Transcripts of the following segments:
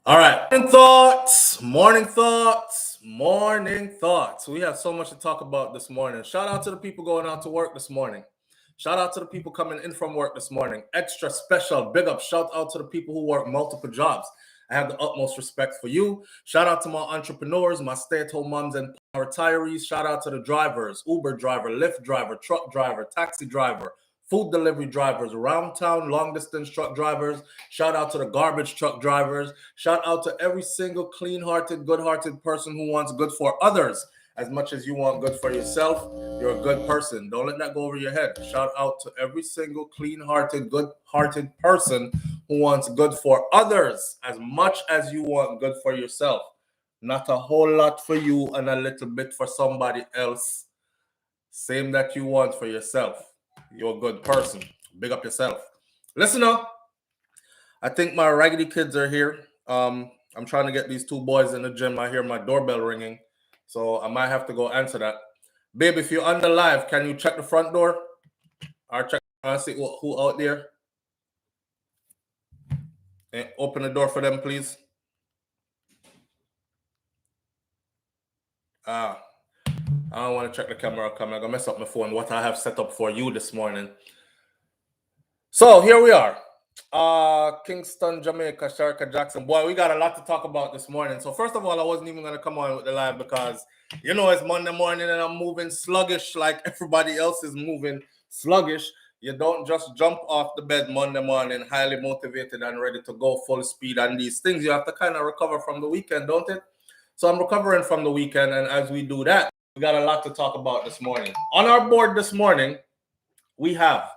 All right. Morning thoughts. Morning thoughts. Morning thoughts. We have so much to talk about this morning. Shout out to the people going out to work this morning. Shout out to the people coming in from work this morning. Extra special big up. Shout out to the people who work multiple jobs. I have the utmost respect for you. Shout out to my entrepreneurs, my stay-at-home moms and retirees. Shout out to the drivers, Uber driver, Lyft driver, truck driver, taxi driver, food delivery drivers, around town, long distance truck drivers. Shout out to the garbage truck drivers. Shout out to every single clean-hearted, good-hearted person who wants good for others. As much as you want good for yourself, you're a good person. Don't let that go over your head. Shout out to every single clean-hearted, good-hearted person who wants good for others as much as you want good for yourself. Not a whole lot for you and a little bit for somebody else. Same that you want for yourself. You're a good person. Big up yourself. Listen up. I think my raggedy kids are here. I'm trying to get these two boys in the gym. I hear my doorbell ringing, so I might have to go answer that. Babe, if you're on the live, can you check the front door? Or check see who out there. And open the door for them, please. I don't want to check the camera. I'm gonna mess up my phone. What I have set up for you this morning. So here we are. Kingston, Jamaica, Shericka Jackson. Boy, we got a lot to talk about this morning. So first of all, I wasn't even going to come on with the live because, you know, it's Monday morning and I'm moving sluggish like everybody else is moving sluggish. You don't just jump off the bed Monday morning, highly motivated and ready to go full speed on these things. You have to kind of recover from the weekend, don't it? So I'm recovering from the weekend. And as we do that, we got a lot to talk about this morning. On our board this morning, we have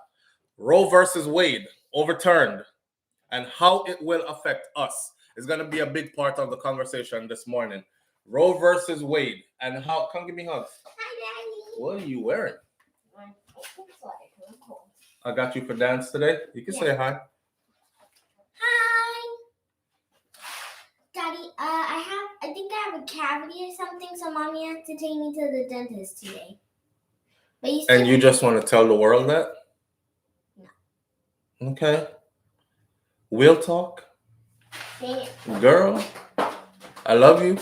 Roe versus Wade overturned and how it will affect us is going to be a big part of the conversation this morning. Roe versus Wade and how. Come give me hugs. Hi, Daddy. What are you wearing? I got you for dance today. You can say hi. Hi, Daddy. I think I have a cavity or something, so Mommy has to take me to the dentist today. But you just want to tell the world that? No. Okay. We'll talk. Girl, I love you.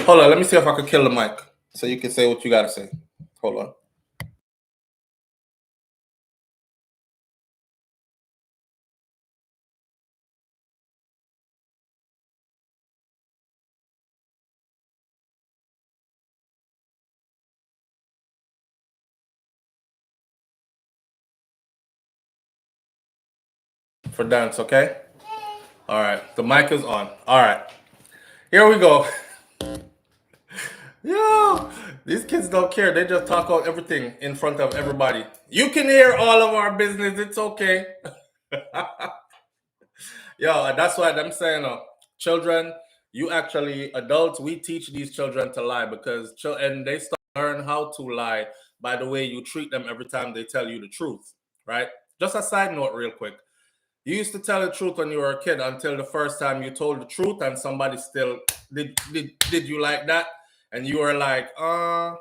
Hold on, let me see if I can kill the mic so you can say what you got to say. Hold on. For dance, okay? All right, the mic is on. All right, here we go. Yo, these kids don't care. They just talk about everything in front of everybody. You can hear all of our business. It's okay. Yo, that's why I'm saying, children, you actually, adults, we teach these children to lie because and they start to learn how to lie by the way you treat them every time they tell you the truth, right? Just a side note real quick. You used to tell the truth when you were a kid until the first time you told the truth and somebody still did you like that? And you were like, so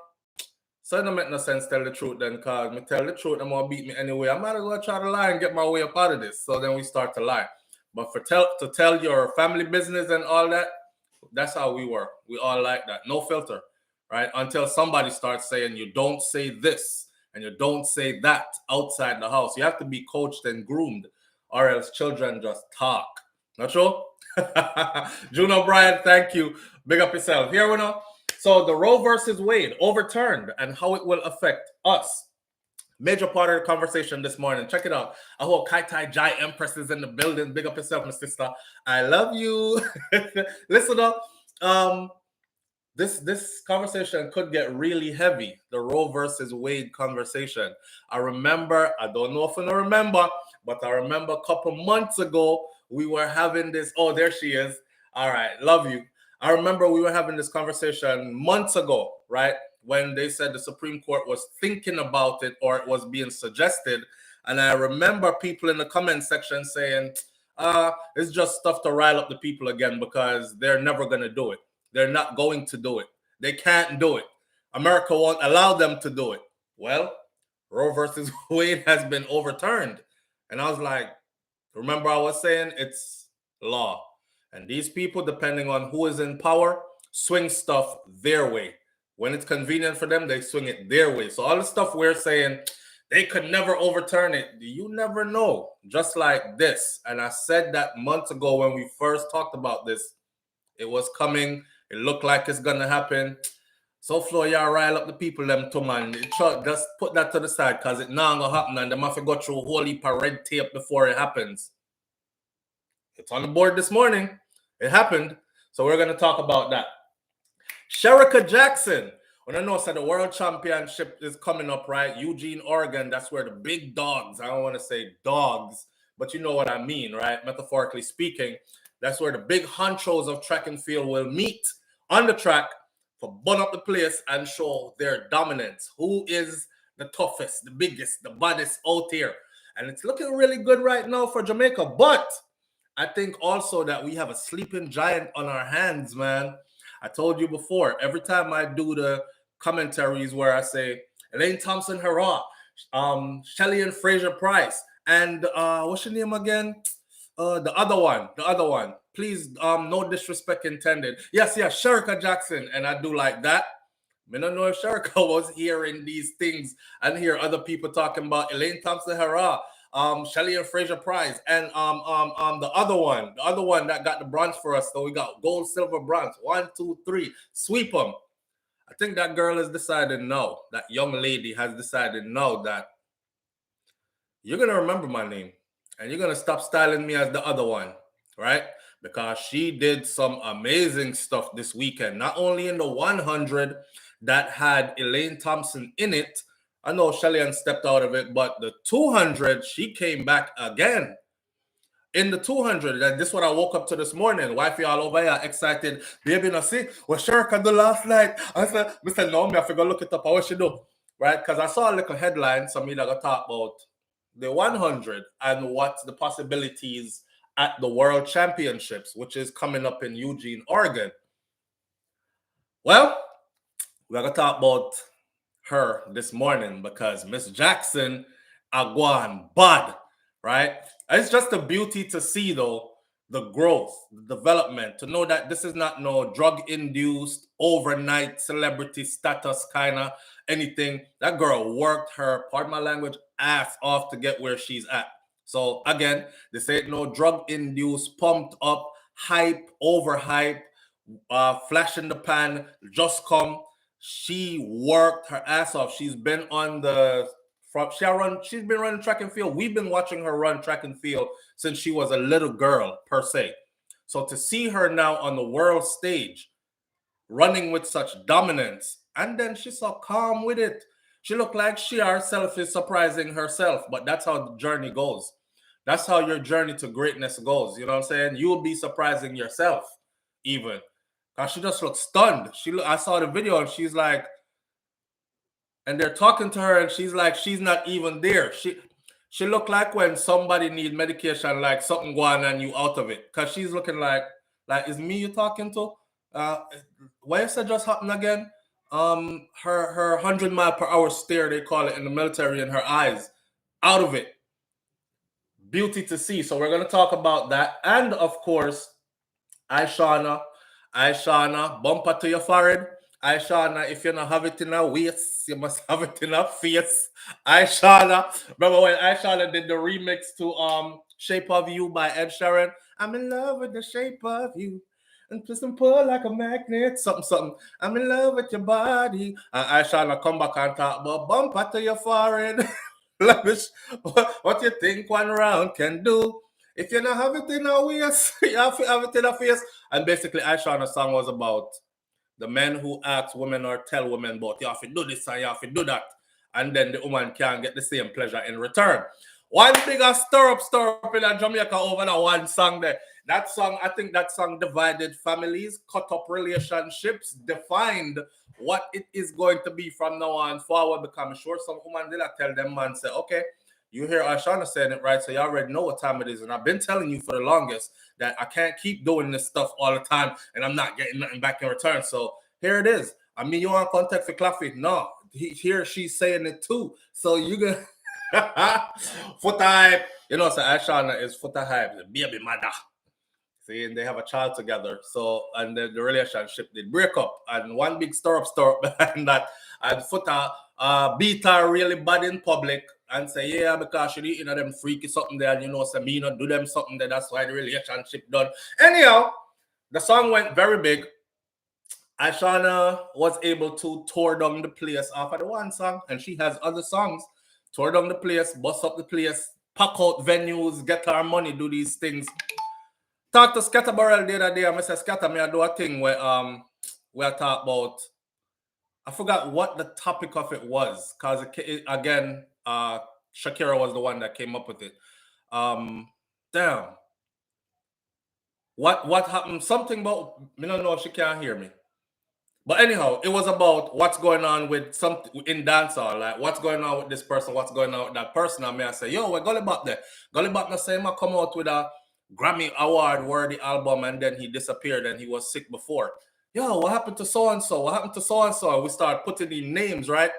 it don't make no sense tell the truth then, cause me tell the truth, I'm gonna beat me anyway. I might as well try to lie and get my way up out of this. So then we start to lie. But to tell your family business and all that, that's how we were. We all like that. No filter, right? Until somebody starts saying you don't say this and you don't say that outside the house. You have to be coached and groomed, or else children just talk. Not true? Juno Bryan, thank you. Big up yourself. Here we know. So the Roe versus Wade overturned and how it will affect us. Major part of the conversation this morning. Check it out. I hope Kai Tai Jai Empress is in the building. Big up yourself, my sister. I love you. Listen up. This conversation could get really heavy. The Roe versus Wade conversation. I remember, I don't know if I remember, but I remember a couple months ago, we were having this. Oh, there she is. All right. Love you. I remember we were having this conversation months ago, right? When they said the Supreme Court was thinking about it or it was being suggested. And I remember people in the comment section saying, it's just stuff to rile up the people again because they're never going to do it. They're not going to do it. They can't do it. America won't allow them to do it. Well, Roe versus Wade has been overturned. And I was like, remember I was saying it's law. And these people, depending on who is in power, swing stuff their way. When it's convenient for them, they swing it their way. So all the stuff we're saying, they could never overturn it. You never know. Just like this. And I said that months ago when we first talked about this. It was coming. It looked like it's going to happen. SouFLo, y'all rile up the people, them too, man. Just put that to the side because it not going to happen. And they have to go through a whole heap of red tape before it happens. It's on the board this morning. It happened. So we're going to talk about that. Shericka Jackson. When I know so the World Championship is coming up, right? Eugene, Oregon. That's where the big dogs, I don't want to say dogs, but you know what I mean, right? Metaphorically speaking, that's where the big honchos of track and field will meet on the track for bun up the place and show their dominance. Who is the toughest, the biggest, the baddest out here? And it's looking really good right now for Jamaica. But I think also that we have a sleeping giant on our hands, man. I told you before, every time I do the commentaries where I say Elaine Thompson, hurrah, Shelly and Fraser Price, and what's your name again? The other one. Please, no disrespect intended. Yes, Shericka Jackson, and I do like that. I don't know if Shericka was hearing these things and hear other people talking about Elaine Thompson, hurrah, Shelly and Fraser Prize, and the other one that got the bronze for us. So we got gold, silver, bronze. 1, 2, 3. Sweep them. I think that girl has decided no. That young lady has decided no, that you're gonna remember my name and you're gonna stop styling me as the other one, right? Because she did some amazing stuff this weekend. Not only in the 100 that had Elaine Thompson in it. I know Shelly stepped out of it, but the 200, she came back again. In the 200, and this is what I woke up to this morning. Wifey all over here, excited. Baby, no see, what Shericka do last night? I said, no, me have to go look it up. What she do? Right? Because I saw a little headline, some me that got talk about the 100 and what the possibilities at the World Championships, which is coming up in Eugene, Oregon. Well, we're going to talk about her this morning because Miss Jackson agwan bad, right? It's just a beauty to see, though, the growth, the development, to know that this is not no drug-induced, overnight celebrity status kind of anything. That girl worked her, pardon my language, ass off to get where she's at. So again, this ain't no drug-induced, pumped up, hype, overhype, flash in the pan, just come. She worked her ass off. She's been on the front. She's been running track and field. We've been watching her run track and field since she was a little girl, per se. So to see her now on the world stage, running with such dominance, and then she's so calm with it. She looked like she herself is surprising herself, but that's how the journey goes. That's how your journey to greatness goes. You know what I'm saying? You will be surprising yourself, even. Cause she just looked stunned. I saw the video and she's like, and they're talking to her and she's like, she's not even there. She looked like when somebody need medication, like something going on you out of it. Cause she's looking like is me you talking to? What is that just happened again? Her 100-mile-per-hour stare, they call it in the military, in her eyes, out of it. Beauty to see. So we're gonna talk about that, and of course, Ishawna, bumper to your forehead. Ishawna, if you don't have it in a waist, you must have it in a face. Ishawna, remember when Ishawna did the remix to Shape of You by Ed Sheeran? I'm in love with the shape of you. And twist and pull like a magnet, something. I'm in love with your body. And Ishawna come back and talk about bumper to your forehead. What you think one round can do? If you don't have it in a waist, you have to have it in a face. And basically, Ishawna's song was about the men who ask women or tell women about you have to do this and you have to do that. And then the woman can't get the same pleasure in return. One bigger stir up in Jamaica over that one song there. That song, I think that song divided families, cut up relationships, defined what it is going to be from now on forward. Because I'm sure some woman did tell them, man, say, okay, you hear Ishawna saying it right, so you already know what time it is. And I've been telling you for the longest that I can't keep doing this stuff all the time and I'm not getting nothing back in return. So here it is. I mean, you want contact for Claffy? No. Here she's saying it too. So you can foot hype. You know, so Ishawna is foot hype, the baby mother. See, and they have a child together. So, and the relationship did break up. And one big stir up behind that. And Foota beat her really bad in public and say, yeah, because she eating them freaky something there, and you know, say me not do them something there. That's why the relationship done. Anyhow, the song went very big. Ishawna was able to tour down the place after the one song, and she has other songs. Tour down the place, bust up the place, pack out venues, get her money, do these things. Talk to Scatter Barrel the other day, and I said, Scatter, me I do a thing where we talk about, I forgot what the topic of it was, because again, Shakira was the one that came up with it. Damn. What happened? Something about, I don't know if she can't hear me. But anyhow, it was about what's going on with something in dancehall, like what's going on with this person, what's going on with that person. And I say, yo, we're Gully Bop there. Gully Bop the same come out with a Grammy award worthy album, and then he disappeared and he was sick before. Yo, what happened to so and so? What happened to so and so? We start putting in names, right?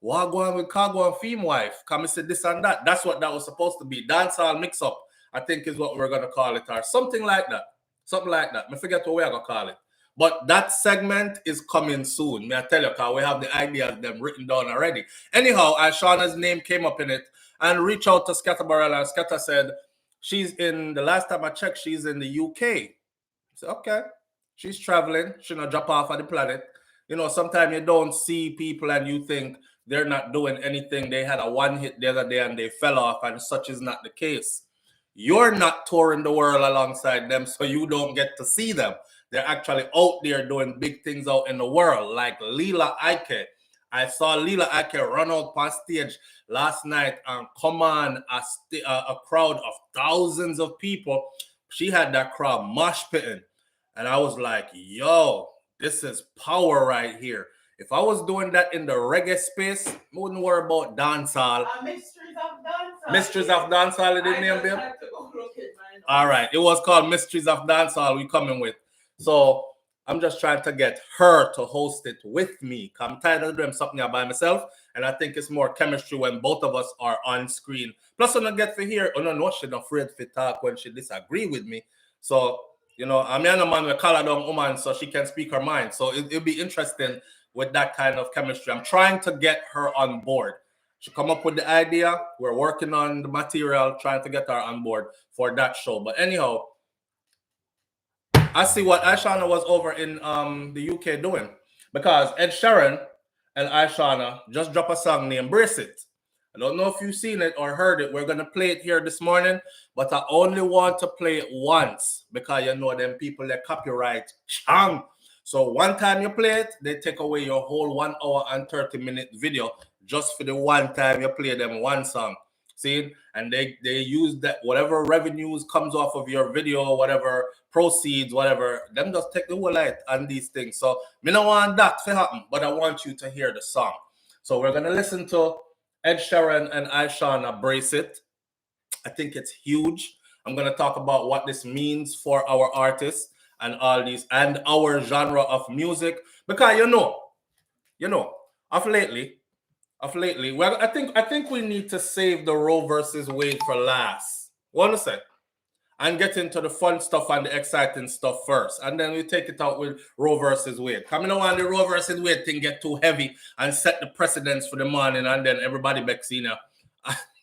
What going with Cargo and Theme Wife? Come and say this and that. That's what that was supposed to be. Dancehall mix up, I think is what we're gonna call it, or something like that. Something like that. I forget what we're gonna call it. But that segment is coming soon. May I tell you, because we have the ideas them written down already. Anyhow, Ishawna's name came up in it, and reach out to Scatter Barrel, and Scatter said she's in, the last time I checked, she's in the UK. I said, okay. She's traveling. She not drop off of the planet. You know, sometimes you don't see people and you think they're not doing anything. They had a one hit the other day and they fell off, and such is not the case. You're not touring the world alongside them, so you don't get to see them. They're actually out there doing big things out in the world, like Lila Ike. I saw Lila Ike run out past stage last night and come on a crowd of thousands of people. She had that crowd mosh pitting. And I was like, yo, this is power right here. If I was doing that in the reggae space, I wouldn't worry about dancehall. Mysteries of Dancehall. Mysteries of Dancehall, it didn't name them? All right, it was called Mysteries of Dancehall we coming with. So I'm just trying to get her to host it with me. I'm tired of doing something by myself, and I think it's more chemistry when both of us are on screen. Plus, when I get to hear, oh no, she's not afraid to talk when she disagree with me. So, you know, I'm a man with color down woman, so she can speak her mind. So it'll be interesting with that kind of chemistry. I'm trying to get her on board. She come up with the idea. We're working on the material, trying to get her on board for that show. But anyhow, I see what Ishawna was over in the UK doing, because Ed Sheeran and Ishawna just dropped a song named Brace It. I don't know if you've seen it or heard it. We're going to play it here this morning, but I only want to play it once because you know them people that copyright chang. So one time you play it, they take away your whole 1 hour and 30-minute video just for the one time you play them one song. See, and they use that, whatever revenues comes off of your video, whatever proceeds, whatever, them just take the whole light on these things. So me don't want that to happen, but I want you to hear the song. So we're gonna listen to Ed Sheeran and Ishawna, Brace It. I think it's huge. I'm gonna talk about what this means for our artists and all these and our genre of music, because you know, of lately, well, I think we need to save the Roe versus Wade for last. What do you say? And get into the fun stuff and the exciting stuff first, and then we take it out with Roe versus Wade. Coming on, the Roe versus Wade thing get too heavy and set the precedence for the morning, and then everybody backs in.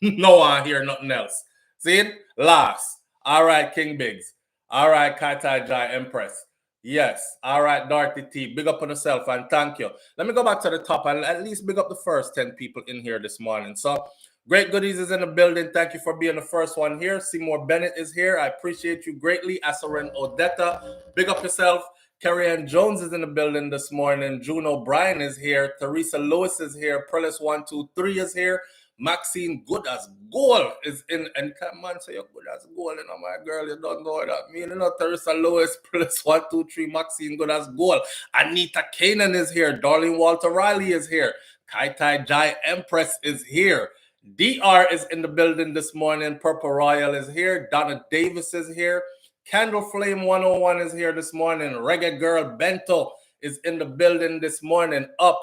No one hear nothing else. See it? Last. All right, King Biggs. All right, Kaitai Jai Empress. Yes. All right, Dorothy T. Big up on yourself and thank you. Let me go back to the top and at least big up the first 10 people in here this morning. So, Great Goodies is in the building. Thank you for being the first one here. Seymour Bennett is here. I appreciate you greatly. Asarin Odetta. Big up yourself. Carrie Ann Jones is in the building this morning. June O'Brien is here. Teresa Lewis is here. Perlis123 is here. Maxine Good as Gold is in. And come on, say you're good as gold. You know, my girl, you don't know what that means. You know, Teresa Lewis, Perlis123, Maxine Good as Gold. Anita Kanan is here. Darlene Walter Riley is here. Kaitai Jai Empress is here. DR is in the building this morning. Purple Royal is here. Donna Davis is here. Candle Flame 101 is here this morning. Reggae Girl Bento is in the building this morning. Up,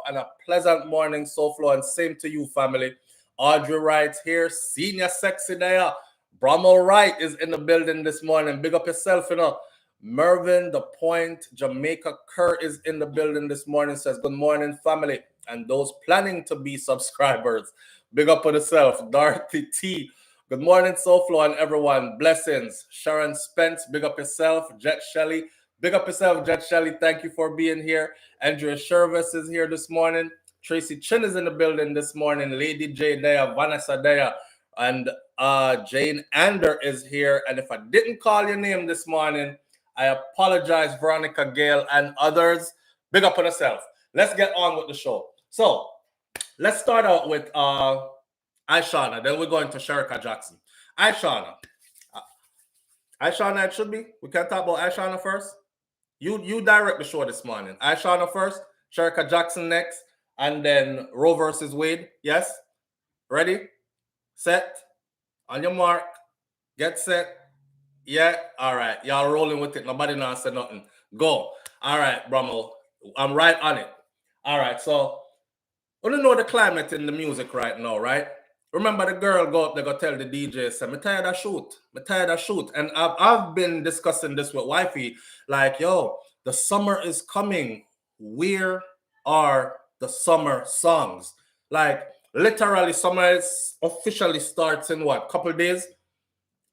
and a pleasant morning, SouFlo, and same to you, family. Audrey Wright's here. Senior Sexy there. Brommel Wright is in the building this morning. Big up yourself, you know. Mervin, The Point, Jamaica Kerr is in the building this morning. Says, good morning, family. And those planning to be subscribers, big up on yourself. Dorothy T. Good morning, SouFlo and everyone. Blessings. Sharon Spence, big up yourself. Jet Shelley, big up yourself, Jet Shelley. Thank you for being here. Andrea Shervis is here this morning. Tracy Chin is in the building this morning. Lady J Daya, Vanessa Daya, and Jane Ander is here. And if I didn't call your name this morning, I apologize, Veronica Gale and others. Big up on yourself. Let's get on with the show. So let's start out with Ishawna. Then we're going to Shericka Jackson. Ishawna, it should be. We can talk about Ishawna first. You direct the show this morning. Ishawna first, Shericka Jackson next, and then ROE versus Wade. Yes? Ready? Set? On your mark. Get set. Yeah? All right. Y'all rolling with it. Nobody knows say nothing. Go. All right, Brummel. I'm right on it. All right. So, we don't know the climate in the music right now, right? Remember the girl go up there, go tell the DJ, say, me tired of shoot. Me tired of shoot. And I've been discussing this with wifey. Like, yo, the summer is coming. Where are the summer songs? Like, literally, summer is officially starts in what? Couple days?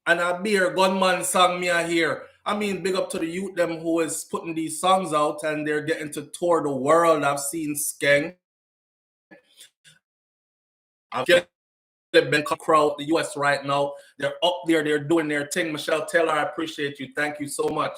And a beer gunman song me I hear. I mean, big up to the youth them who is putting these songs out and they're getting to tour the world. I've seen Skeng. I've been crowd the US right now. They're up there, they're doing their thing. Michelle Taylor, I appreciate you. Thank you so much.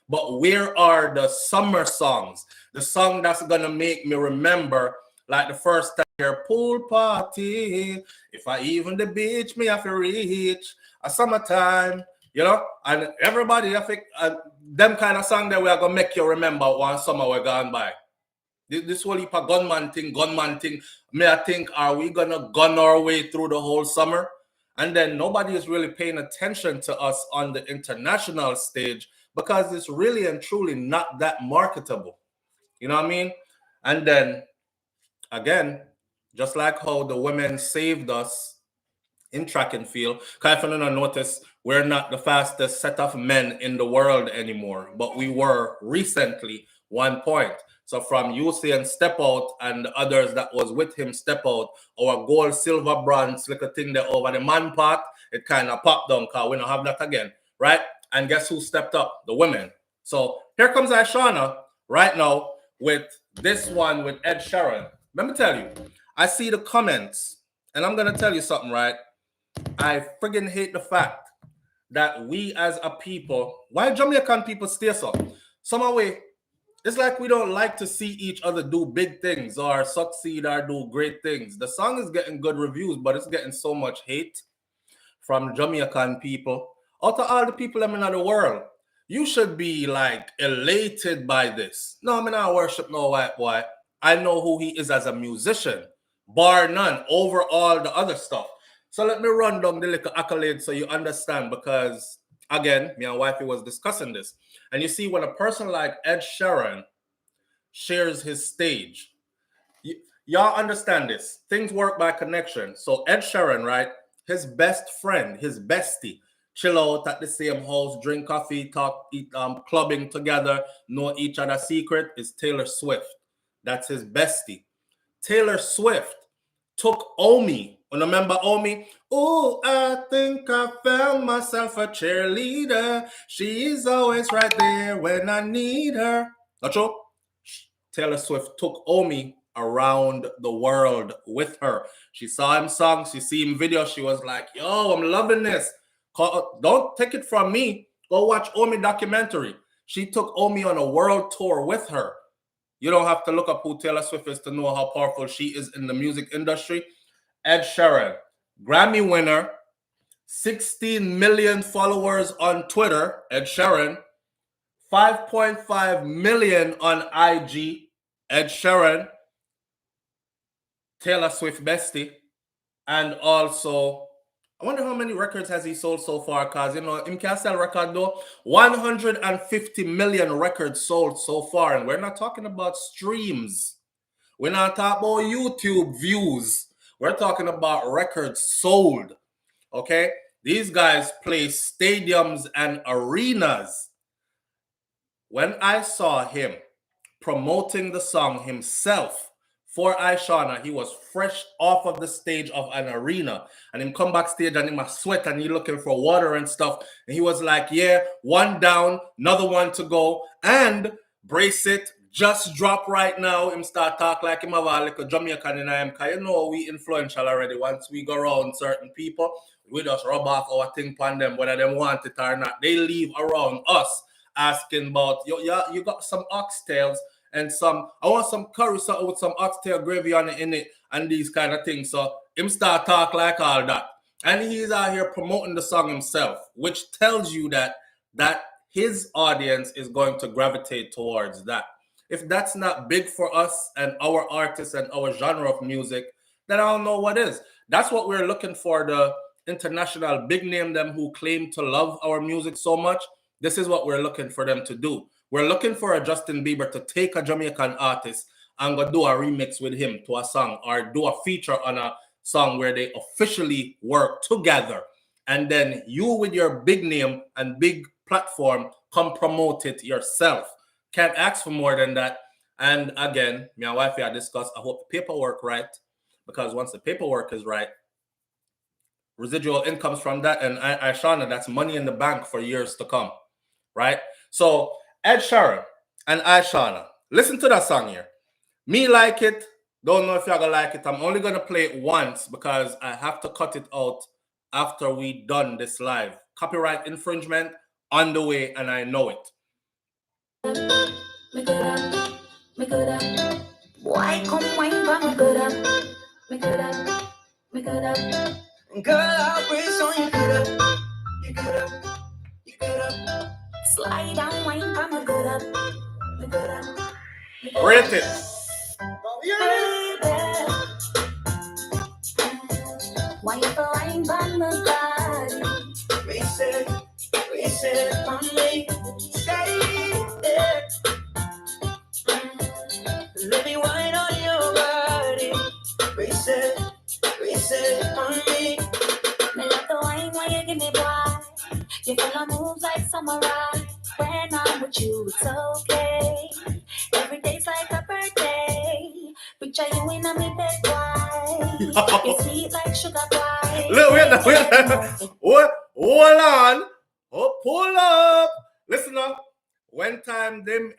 But where are the summer songs? The song that's gonna make me remember like the first time your pool party. If I even the beach, me have to reach a summertime, you know, and everybody, I think them kind of song that we are gonna make you remember one summer we're gone by. This whole heap of gunman thing. May I think, are we gonna gun our way through the whole summer? And then nobody is really paying attention to us on the international stage because it's really and truly not that marketable. You know what I mean? And then again, just like how the women saved us in track and field, because if you don't notice, we're not the fastest set of men in the world anymore, but we were recently 1 point. So from Usain step out and the others that was with him step out, our gold, silver, bronze, little thing there over the man part, it kind of popped down because we don't have that again, right? And guess who stepped up? The women. So here comes Ishawna right now with this one with Ed Sheeran. Let me tell you, I see the comments, and I'm going to tell you something, right? I friggin' hate the fact that we as a people, why Jamaican people stay so? Some way, it's like we don't like to see each other do big things or succeed or do great things. The song is getting good reviews, but it's getting so much hate from Jamaican people. Out of all the people in the world, you should be like elated by this. No, I'm not worship no white boy. I know who he is as a musician, bar none, over all the other stuff. So let me run down the little accolades so you understand, because again, me and wifey was discussing this. And you see, when a person like Ed Sheeran shares his stage, y'all understand this. Things work by connection. So Ed Sheeran, right? His best friend, his bestie, chill out at the same house, drink coffee, talk, eat, clubbing together, know each other's secret, is Taylor Swift. That's his bestie. Taylor Swift took Omi. Remember Omi? Oh, I think I found myself a cheerleader. She's always right there when I need her. Not true? Taylor Swift took Omi around the world with her. She saw him song, she see him video. She was like, yo, I'm loving this. Don't take it from me. Go watch Omi documentary. She took Omi on a world tour with her. You don't have to look up who Taylor Swift is to know how powerful she is in the music industry. Ed Sheeran, Grammy winner, 16 million followers on Twitter, Ed Sheeran, 5.5 million on IG, Ed Sheeran, Taylor Swift bestie, and also, I wonder how many records has he sold so far, because, you know, him can sell record though. 150 million records sold so far, and we're not talking about streams. We're not talking about YouTube views. We're talking about records sold, okay? These guys play stadiums and arenas. When I saw him promoting the song himself for Ishawna, he was fresh off of the stage of an arena, and him come backstage and him a sweat and he looking for water and stuff, and he was like, yeah, one down, another one to go, and brace it, just drop right now. Him start talk like him have a little Jamaican in him, because you know we influential already. Once we go around certain people, we just rub off our thing on them, whether they want it or not. They leave around us asking about, you got some oxtails and some, I want some curry with some oxtail gravy on it in it and these kind of things. So him start talk like all that. And he's out here promoting the song himself, which tells you that his audience is going to gravitate towards that. If that's not big for us and our artists and our genre of music, then I don't know what is. That's what we're looking for, the international big name them who claim to love our music so much. This is what we're looking for them to do. We're looking for a Justin Bieber to take a Jamaican artist and go do a remix with him to a song, or do a feature on a song where they officially work together. And then you with your big name and big platform come promote it yourself. Can't ask for more than that. And again, me and wife here discuss, I hope the paperwork right, because once the paperwork is right, residual incomes from that, and Ishawna, that's money in the bank for years to come, right? So Ed Sheeran and Ishawna, listen to that song here. Me like it. Don't know if y'all gonna like it. I'm only gonna play it once because I have to cut it out after we done this live. Copyright infringement on the way, and I know it. Why come wine back me good up? Me good up, me good up. Girl, I'll brace on you good up, you good up, you good up. Slide down wine back me good up, me good up. Rate it. Baby, why you wine back me body? Reset on me, stay there. Let me wine on your body. Reset on me. Me love the wine when you give me boy. You feel my moves like samurai. When I'm with you, it's okay. Every day's like a birthday. Picture you in a me bed, boy. You sweet like sugar pie. Look, wait. What? Hold on. Oh, pull up. Listen up. When time them,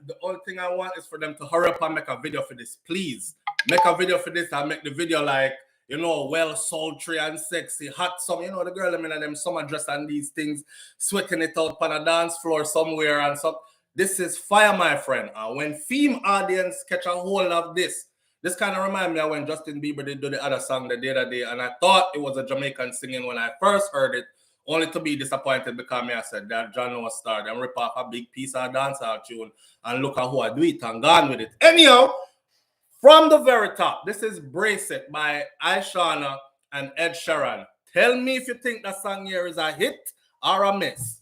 the only thing I want is for them to hurry up and make a video for this. Please make a video for this and make the video like, you know, well sultry and sexy, hot some, you know, the girl in them summer dress and these things, sweating it out on a dance floor somewhere and so. This is fire, my friend. When theme audience catch a hold of this kind of remind me of when Justin Bieber did do the other song the other day, and I thought it was a Jamaican singing when I first heard it, only to be disappointed because me I said that John was started and rip off a big piece of dancehall tune, and look at who I do it and gone with it. Anyhow, from the very top, this is Brace It by Ishawna and Ed Sheeran. Tell me if you think that song here is a hit or a miss.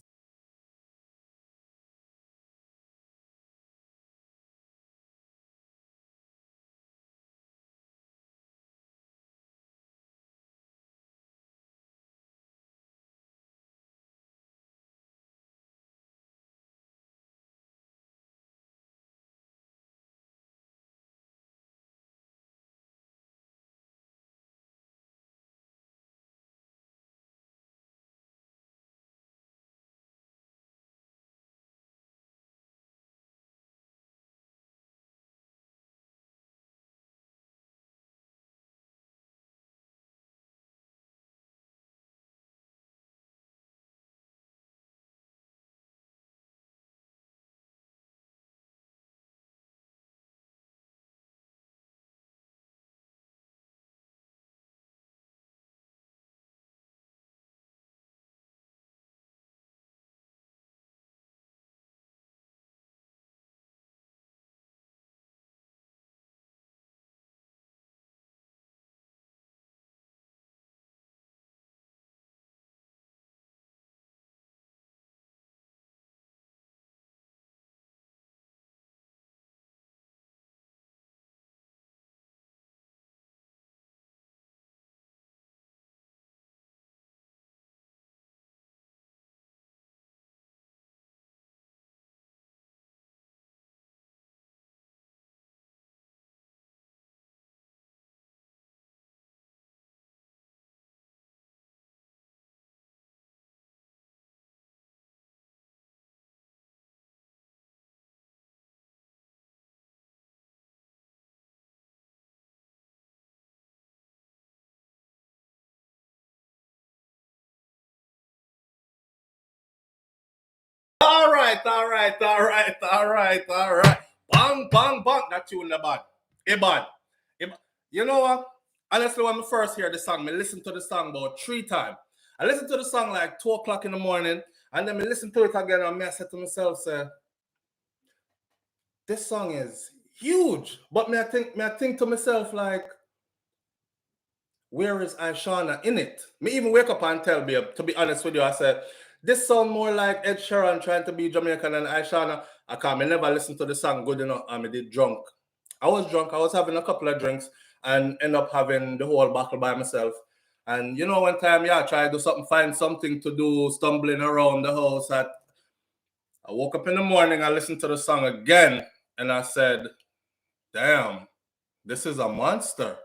Bang, bang, bang. That tune the bad. It bad. You know what? Honestly, when I first hear the song, I listen to the song about 3 times. I listen to the song like 2 o'clock in the morning, and then I listen to it again, and I said to myself, say, this song is huge. But me I think to myself, like, where is Ishawna in it? Me even wake up and tell babe, to be honest with you, I said, this sound more like Ed Sheeran trying to be Jamaican than Ishawna. I can't never listen to the song good enough, and I did drunk. I was drunk, I was having a couple of drinks and end up having the whole bottle by myself. And you know, one time, I tried to do something, find something to do, stumbling around the house. I woke up in the morning, I listened to the song again, and I said, damn, this is a monster.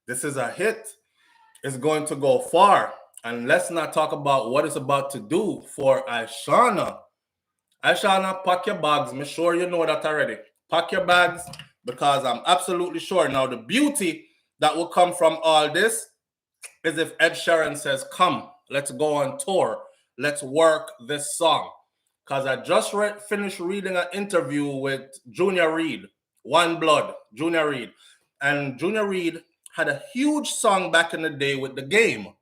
This is a hit. It's going to go far. And let's not talk about what it's about to do for Ishawna. Ishawna, pack your bags. I'm sure you know that already. Pack your bags, because I'm absolutely sure. Now, the beauty that will come from all this is if Ed Sheeran says, come, let's go on tour. Let's work this song. Because I just finished reading an interview with Junior Reid, One Blood, Junior Reid. And Junior Reid had a huge song back in the day with The Game.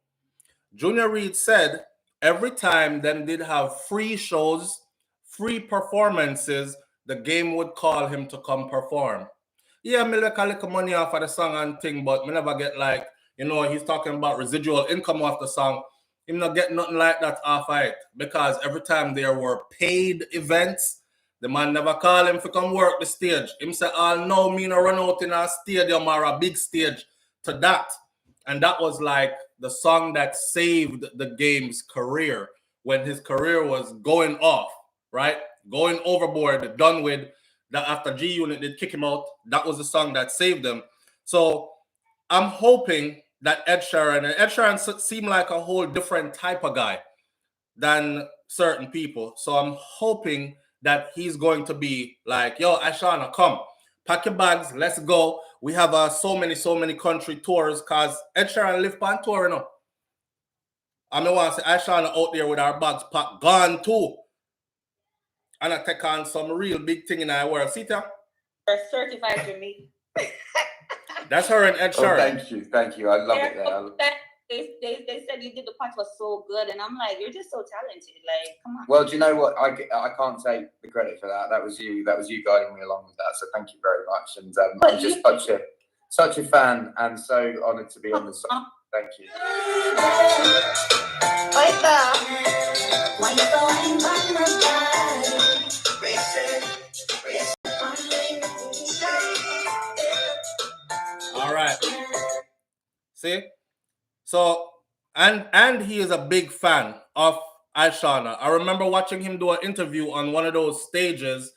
Junior Reid said every time them did have free shows, free performances, The Game would call him to come perform. Yeah, me like a little money off of the song and thing, but me never get like, you know, he's talking about residual income off the song. Him not get nothing like that off of it, because every time there were paid events, the man never call him to come work the stage. Him say, oh no, me no run out in a stadium or a big stage to that. And that was like the song that saved The Game's career when his career was going off, right? Going overboard, done with. That after G Unit did kick him out, that was the song that saved him. So I'm hoping that Ed Sheeran seemed like a whole different type of guy than certain people. So I'm hoping that he's going to be like, yo, Ishawna, come, pack your bags, let's go. We have so many country tours, because Ed Sheeran live on tour, you know. I mean, want to say Ishawna out there with our bags packed, gone too. And I take on some real big thing in our world. See that? Certified Jamaica. That's her and Ed Sheeran. Thank you. I love it there. They said you did the part was so good, and I'm like, you're just so talented. Like, come on. Well, do you know what? I can't take the credit for that. That was you guiding me along with that. So thank you very much. And I'm just such a fan, and so honoured to be on the song. Thank you. All right. See? So, and he is a big fan of Ishawna. I remember watching him do an interview on one of those stages,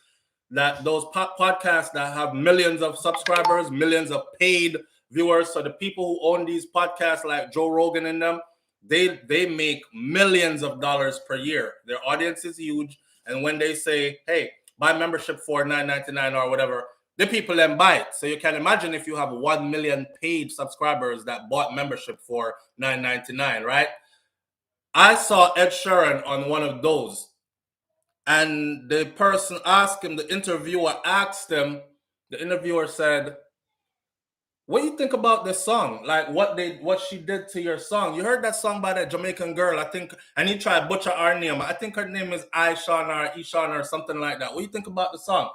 that those podcasts that have millions of subscribers, millions of paid viewers. So the people who own these podcasts like Joe Rogan and them, they make millions of dollars per year. Their audience is huge. And when they say, hey, buy membership for $9.99 or whatever, the people then buy it. So you can imagine if you have 1 million paid subscribers that bought membership for $9.99, right? I saw Ed Sheeran on one of those. And the person asked him, the interviewer asked him, the interviewer said, what do you think about this song? Like what she did to your song? You heard that song by that Jamaican girl, I think, and he tried to butcher her name. I think her name is Ishawna or something like that. What do you think about the song?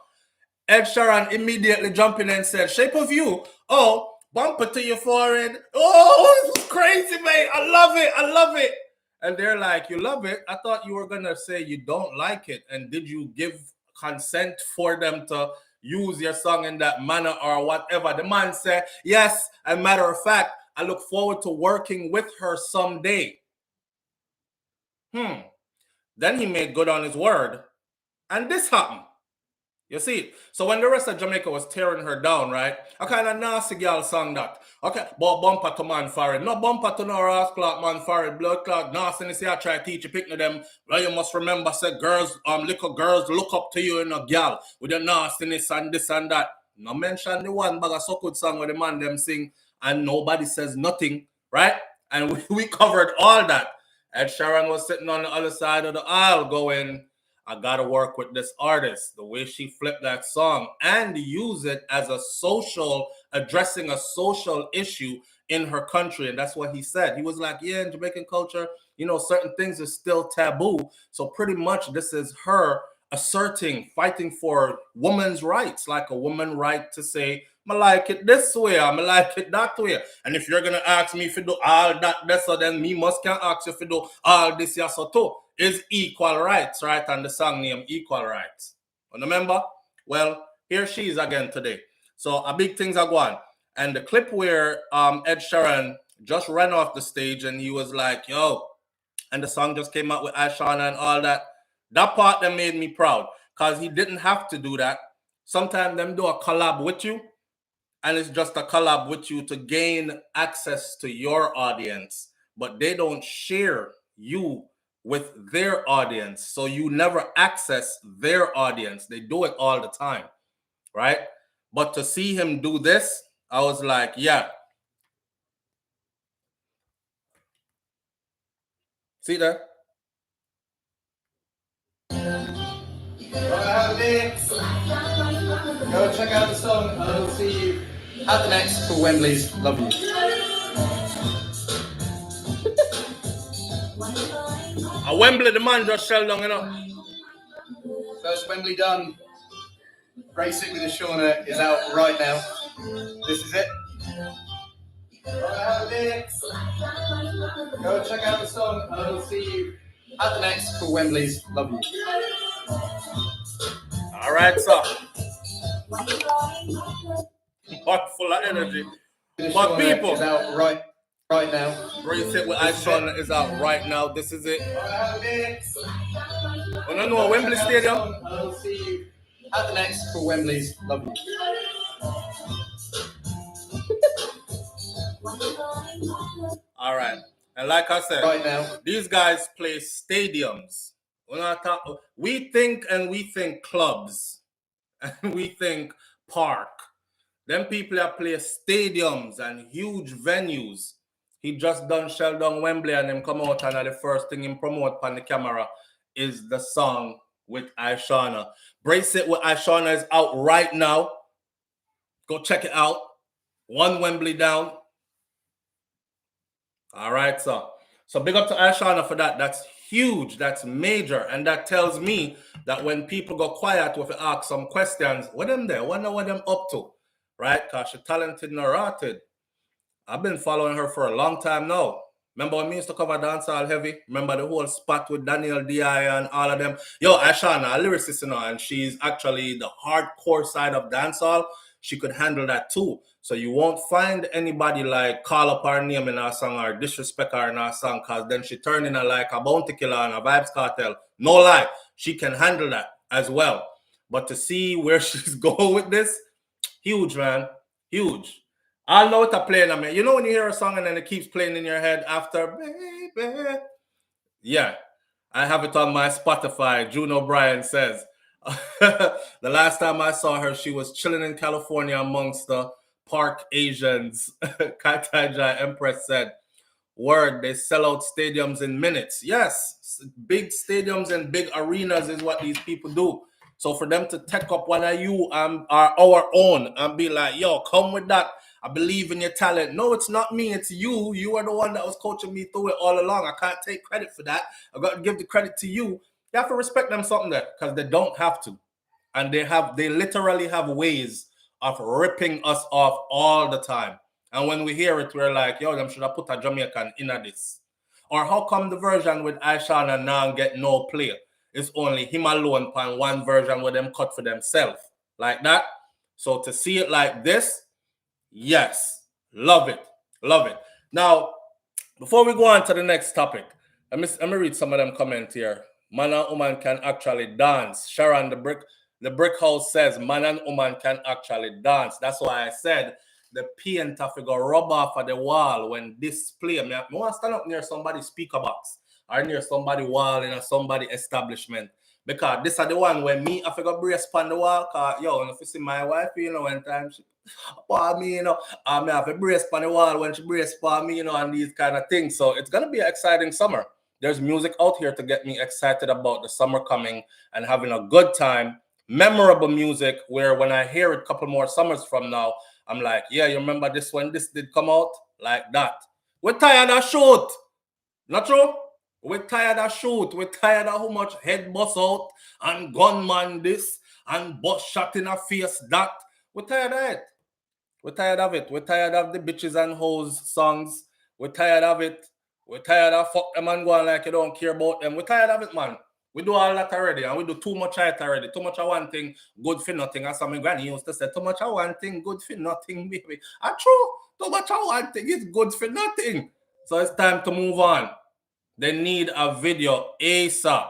Ed Sheeran immediately jumped in and said, Shape of You. Oh, bumper to your forehead. Oh, this is crazy, mate. I love it. And they're like, you love it? I thought you were going to say you don't like it. And did you give consent for them to use your song in that manner or whatever? The man said, yes. As a matter of fact, I look forward to working with her someday. Then he made good on his word. And this happened. You see, so when the rest of Jamaica was tearing her down, right? A kind of nasty girl song that. Okay, but bumper to man forehead. No bumper to no ass clock man forehead, blood clot, nastiness. I try to teach you, picking them. Well, you must remember, say girls, little girls look up to you in a gal with your nastiness and this and that. No mention the one bag of so good song where the man them sing and nobody says nothing, right? And we covered all that. Ed Sheeran was sitting on the other side of the aisle going, I gotta work with this artist. The way she flipped that song and use it as a social, addressing a social issue in her country. And that's what he said. He was like, yeah, in Jamaican culture, you know, certain things are still taboo. So pretty much this is her asserting, fighting for women's rights, like a woman right to say, I like it this way, I like it that way. And if you're gonna ask me if you do all that, this, so then me must can ask you if you do all this, yes, so too. Is equal rights, right? And the song name Equal Rights. Remember? Well, here she is again today. So a big things are going. And the clip where Ed Sheeran just ran off the stage and he was like, yo, and the song just came out with Ishawna and all that. That part that made me proud because he didn't have to do that. Sometimes them do a collab with you and it's just a collab with you to gain access to your audience, but they don't share you with their audience. So you never access their audience. They do it all the time, right? But to see him do this, I was like, yeah. See that? Go check out the song and I'll see you at the next for Wembley's Love You. At Wembley, the man just shell down, you know. First Wembley done. Brace It with Ishawna is out right now. This is it. Go check out the song and I'll see you at the next for Wembley's Love You. All right, sir. Heart full of energy. But people, is out right now. Brace It with Ishawna is out right now. This is it. You don't know Wembley Stadium? I'll see you at the next for Wembley's Love You. All right. And like I said, right now, these guys play stadiums. We think clubs and we think park. Them people that play stadiums and huge venues. He just done shell down Wembley and him come out and the first thing him promote on the camera is the song with Ishawna. Brace It with Ishawna is out right now. Go check it out. One Wembley down. All right, so big up to Ishawna for that. That's huge. That's major. And that tells me that when people go quiet with ask some questions, what them there? Wonder what them up to, right? Because she's talented and rotted. I've been following her for a long time now. Remember when we used to cover dancehall heavy? Remember the whole spot with Daniel D.I. and all of them? Yo, Ishawna, a lyricist, you know, and she's actually the hardcore side of dancehall. She could handle that too. So you won't find anybody like call up her name in our song or disrespect her in our song because then she turn in like a bounty killer and a vibes cartel. No lie. She can handle that as well. But to see where she's going with this, huge, man. Huge. I know what I'm playing. I mean, you know when you hear a song and then it keeps playing in your head after, baby. Yeah. I have it on my Spotify. June O'Brien says. The last time I saw her, she was chilling in California amongst the Park Asians. Kataja Empress said, word, they sell out stadiums in minutes. Yes, big stadiums and big arenas is what these people do. So for them to take up one of you are our own and be like, yo, come with that. I believe in your talent. No, it's not me. It's you. You are the one that was coaching me through it all along. I can't take credit for that. I got to give the credit to you. You have to respect them something there because they don't have to. And they literally have ways of ripping us off all the time. And when we hear it, we're like, yo, them should have put a Jamaican in this. Or how come the version with Ishawna now get no play? It's only him alone on one version where them cut for themselves. Like that. So to see it like this, yes. Love it. Love it. Now, before we go on to the next topic, let me read some of them comments here. Man and woman can actually dance. Sharon, the brick house says man and woman can actually dance. That's why I said the paint have to go rub off of the wall when display. I want to stand up near somebody's speaker box or near somebody's wall in a somebody establishment. Because this is the one where me have to go brace on the wall. Because, yo, if you see my wife, you know, one time she for me, you know, I have to brace on the wall when she brace for me, you know, and these kind of things. So it's going to be an exciting summer. There's music out here to get me excited about the summer coming and having a good time. Memorable music where when I hear it a couple more summers from now, I'm like, yeah, you remember this when this did come out? Like that. We're tired of shoot. Not true? We're tired of shoot. We're tired of how much head bust out and gunman this and bus shot in a face that. We're tired of it. We're tired of it. We're tired of the bitches and hoes songs. We're tired of it. We're tired of fuck them and going like you don't care about them. We're tired of it, man. We do all that already, and we do too much of it already. Too much of one thing, good for nothing. As my granny used to say, too much of one thing, good for nothing, baby. And true, too much of one thing is good for nothing. So it's time to move on. They need a video ASAP.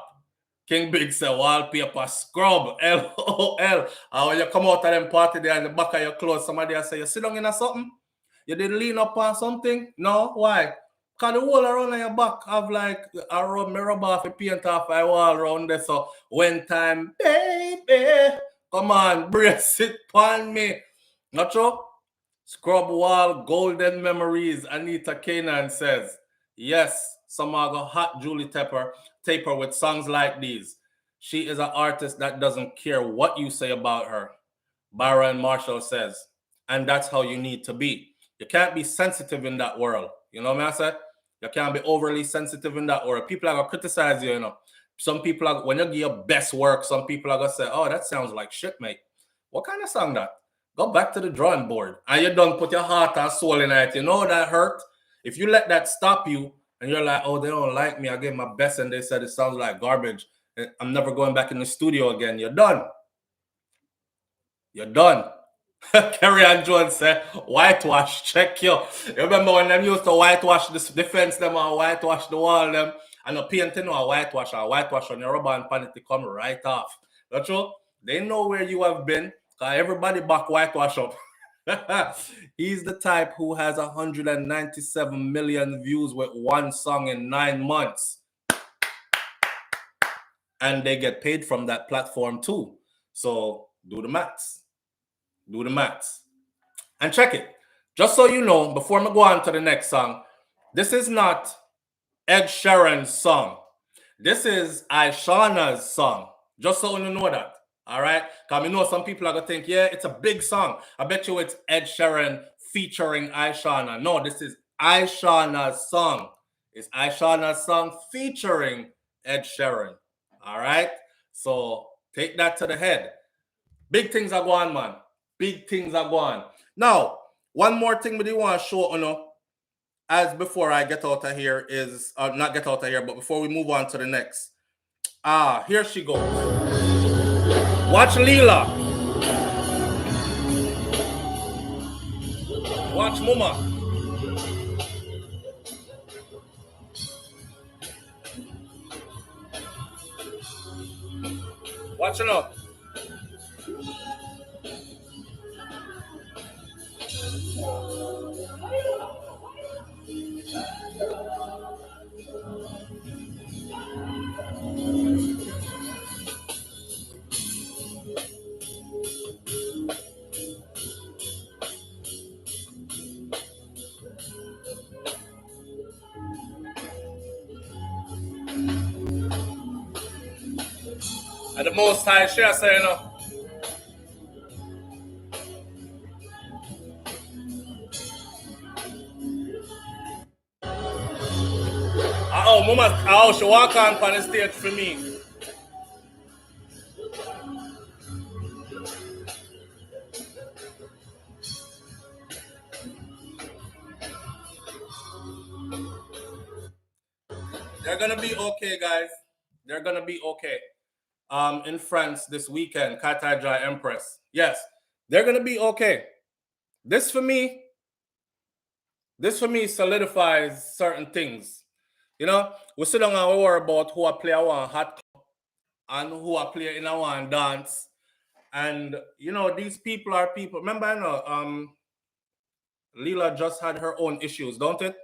King Big say wallpaper scrub, LOL. And when you come out of them party there in the back of your clothes, somebody will say, you sit down in a something? You did lean up on something? No? Why? Because the wall around on your back have like a rub off a paint off a wall around there. So when time, baby, come on, brace it on me. Not true? Scrub wall, golden memories, Anita Kanan says. Yes, some are go hot Julie Taper with songs like these. She is an artist that doesn't care what you say about her. Byron Marshall says. And that's how you need to be. You can't be sensitive in that world. You know what I said? You can't be overly sensitive in that world. People are going to criticize you, you know. Some people are, when you give your best work, some people are going to say, oh, that sounds like shit, mate. What kind of song that? Go back to the drawing board. And you don't put your heart and soul in it. You know that hurt? If you let that stop you and you're like, oh, they don't like me. I gave my best and they said it sounds like garbage. I'm never going back in the studio again. You're done. You're done. Kerry Ann Jones said, whitewash, check you. You remember when them used to whitewash the fence, them or whitewash the wall, them, and the painting or whitewash on your rubber and pan it come right off. That's true? They know where you have been, because everybody back whitewash up. He's the type who has 197 million views with one song in 9 months. And they get paid from that platform too. So do the maths. Do the maths. And check it. Just so you know, before I go on to the next song, this is not Ed Sheeran's song. This is Ishawna's song. Just so you know that. All right? Because I know some people are going to think, yeah, it's a big song. I bet you it's Ed Sheeran featuring Ishawna. No, this is Ishawna's song. It's Ishawna's song featuring Ed Sheeran. All right? So take that to the head. Big things are going, man. Big things are going. Now, one more thing we do want to show, you know, as before I get out of here is, not get out of here, but before we move on to the next. Here she goes. Watch Leela. Watch Mama. Watch it up. And the most high share say, you know. Mama, she walk on the stage for me. They're gonna be okay, guys. They're gonna be okay. In France this weekend, Qatar Dry Empress. Yes, they're gonna be okay. This for me solidifies certain things. You know, we sit down and we worry about who I play a one hot club and who I play in a one dance. And you know, these people are people. Remember, you know, Leela just had her own issues, don't it?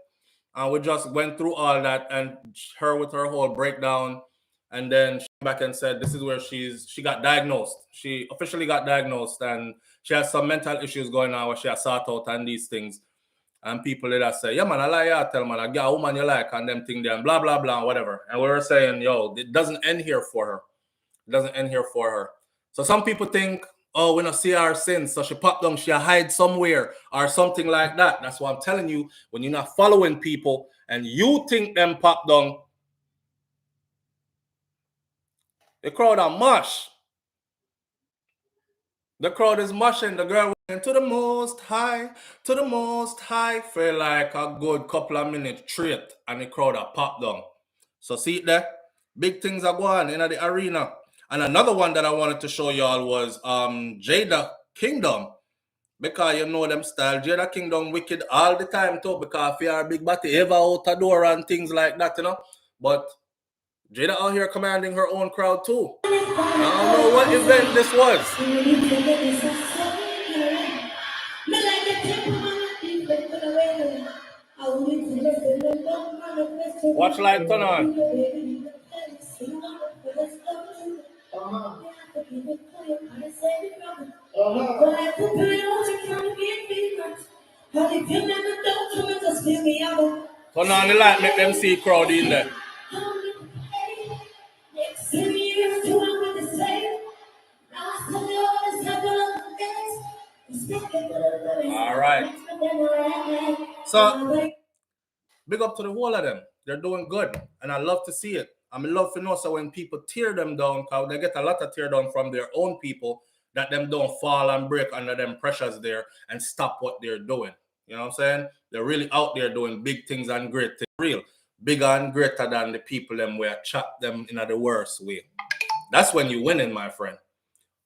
And we just went through all that, and her with her whole breakdown, and then she came back and said this is where she got diagnosed. She officially got diagnosed, and she has some mental issues going on where she has sought out and these things. And people did say, yeah, man, I like you, tell man, I got a woman you like, and them thing there, and blah, blah, blah, whatever. And we were saying, yo, it doesn't end here for her. It doesn't end here for her. So some people think, oh, we don't see her since, so she popped down, she hide somewhere or something like that. That's why I'm telling you, when you're not following people and you think them pop down, the crowd are mush. The crowd is mushing. The girl went to the most high, feel like a good couple of minutes straight, and the crowd are popped down. So see it there? Big things are going in the arena. And another one that I wanted to show y'all was Jada Kingdom. Because you know them style. Jada Kingdom wicked all the time too, because if you are a big body, ever out the door and things like that, you know. But Jada out here commanding her own crowd too. I don't know what event this was. Watch light turn on. Turn on the light, make them see crowd in there. All right. So, big up to the whole of them. They're doing good. And I love to see it. I love to know so when people tear them down, because they get a lot of tear down from their own people, that them don't fall and break under them pressures there and stop what they're doing. You know what I'm saying? They're really out there doing big things and great things. Real. Bigger and greater than the people them where chop them in the worst way. That's when you're winning, my friend.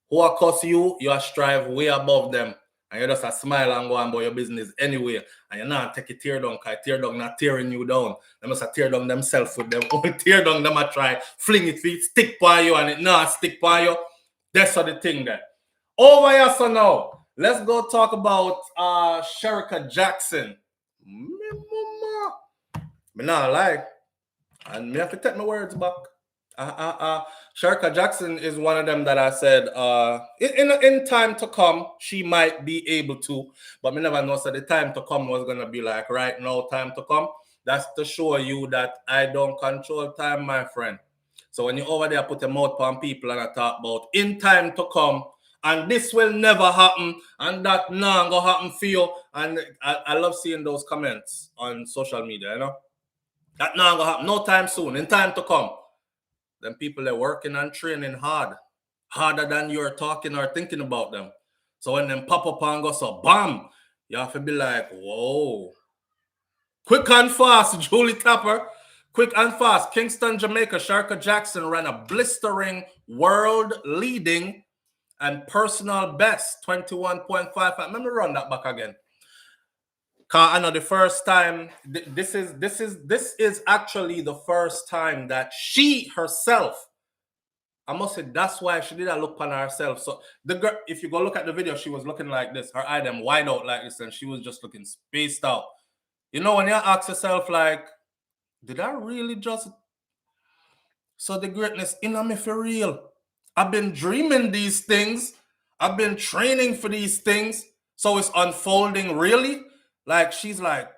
Who are cuss you, you are strive way above them. And you just a smile and go on about your business anyway. And you're not take a tear down, because tear down not tearing you down. They must tear down themselves with them. Only tear down them a try, fling it, stick by you, and it not stick by you. That's the thing there. Over here, so now, let's go talk about Shericka Jackson. Me not lie. And me have to take my words back. Sherkicka Jackson is one of them that I said in time to come she might be able to, but me never know so the time to come was gonna be like right now time to come. That's to show you that I don't control time, my friend. So when you over there put a mouth on people and I talk about in time to come and this will never happen and that nah gonna happen for you, and I love seeing those comments on social media, you know. That nah gonna happen no time soon, in time to come. Then people are working and training hard, harder than you're talking or thinking about them. So when them pop up and go so bam, you have to be like, whoa. Quick and fast, Julie Tapper. Quick and fast. Kingston, Jamaica, Sherkicka Jackson ran a blistering world-leading and personal best, 21.55. Let me run that back again. I know the first time, this is actually the first time that she herself, I must say that's why she did a look on herself. So the girl, if you go look at the video, she was looking like this, her eye them wide out like this, and she was just looking spaced out. You know, when you ask yourself like, did I really just, so the greatness in me for real? I've been dreaming these things. I've been training for these things. So it's unfolding really? Like, she's like,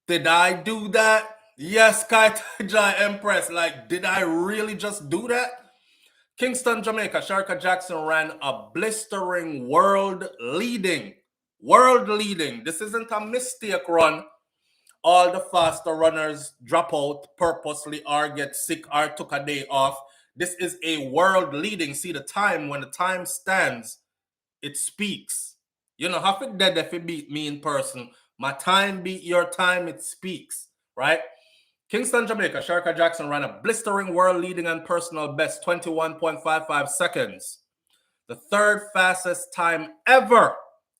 did I do that? Yes, Kaitaja Empress. Like, did I really just do that? Kingston, Jamaica, Sherkicka Jackson ran a blistering world-leading. This isn't a mistake run. All the faster runners drop out purposely or get sick or took a day off. This is a world-leading. See, the time, when the time stands, it speaks. You know, half it dead if it beat me in person. My time beat your time, it speaks, right? Kingston, Jamaica, Sherkicka Jackson ran a blistering world-leading and personal best, 21.55 seconds. The third fastest time ever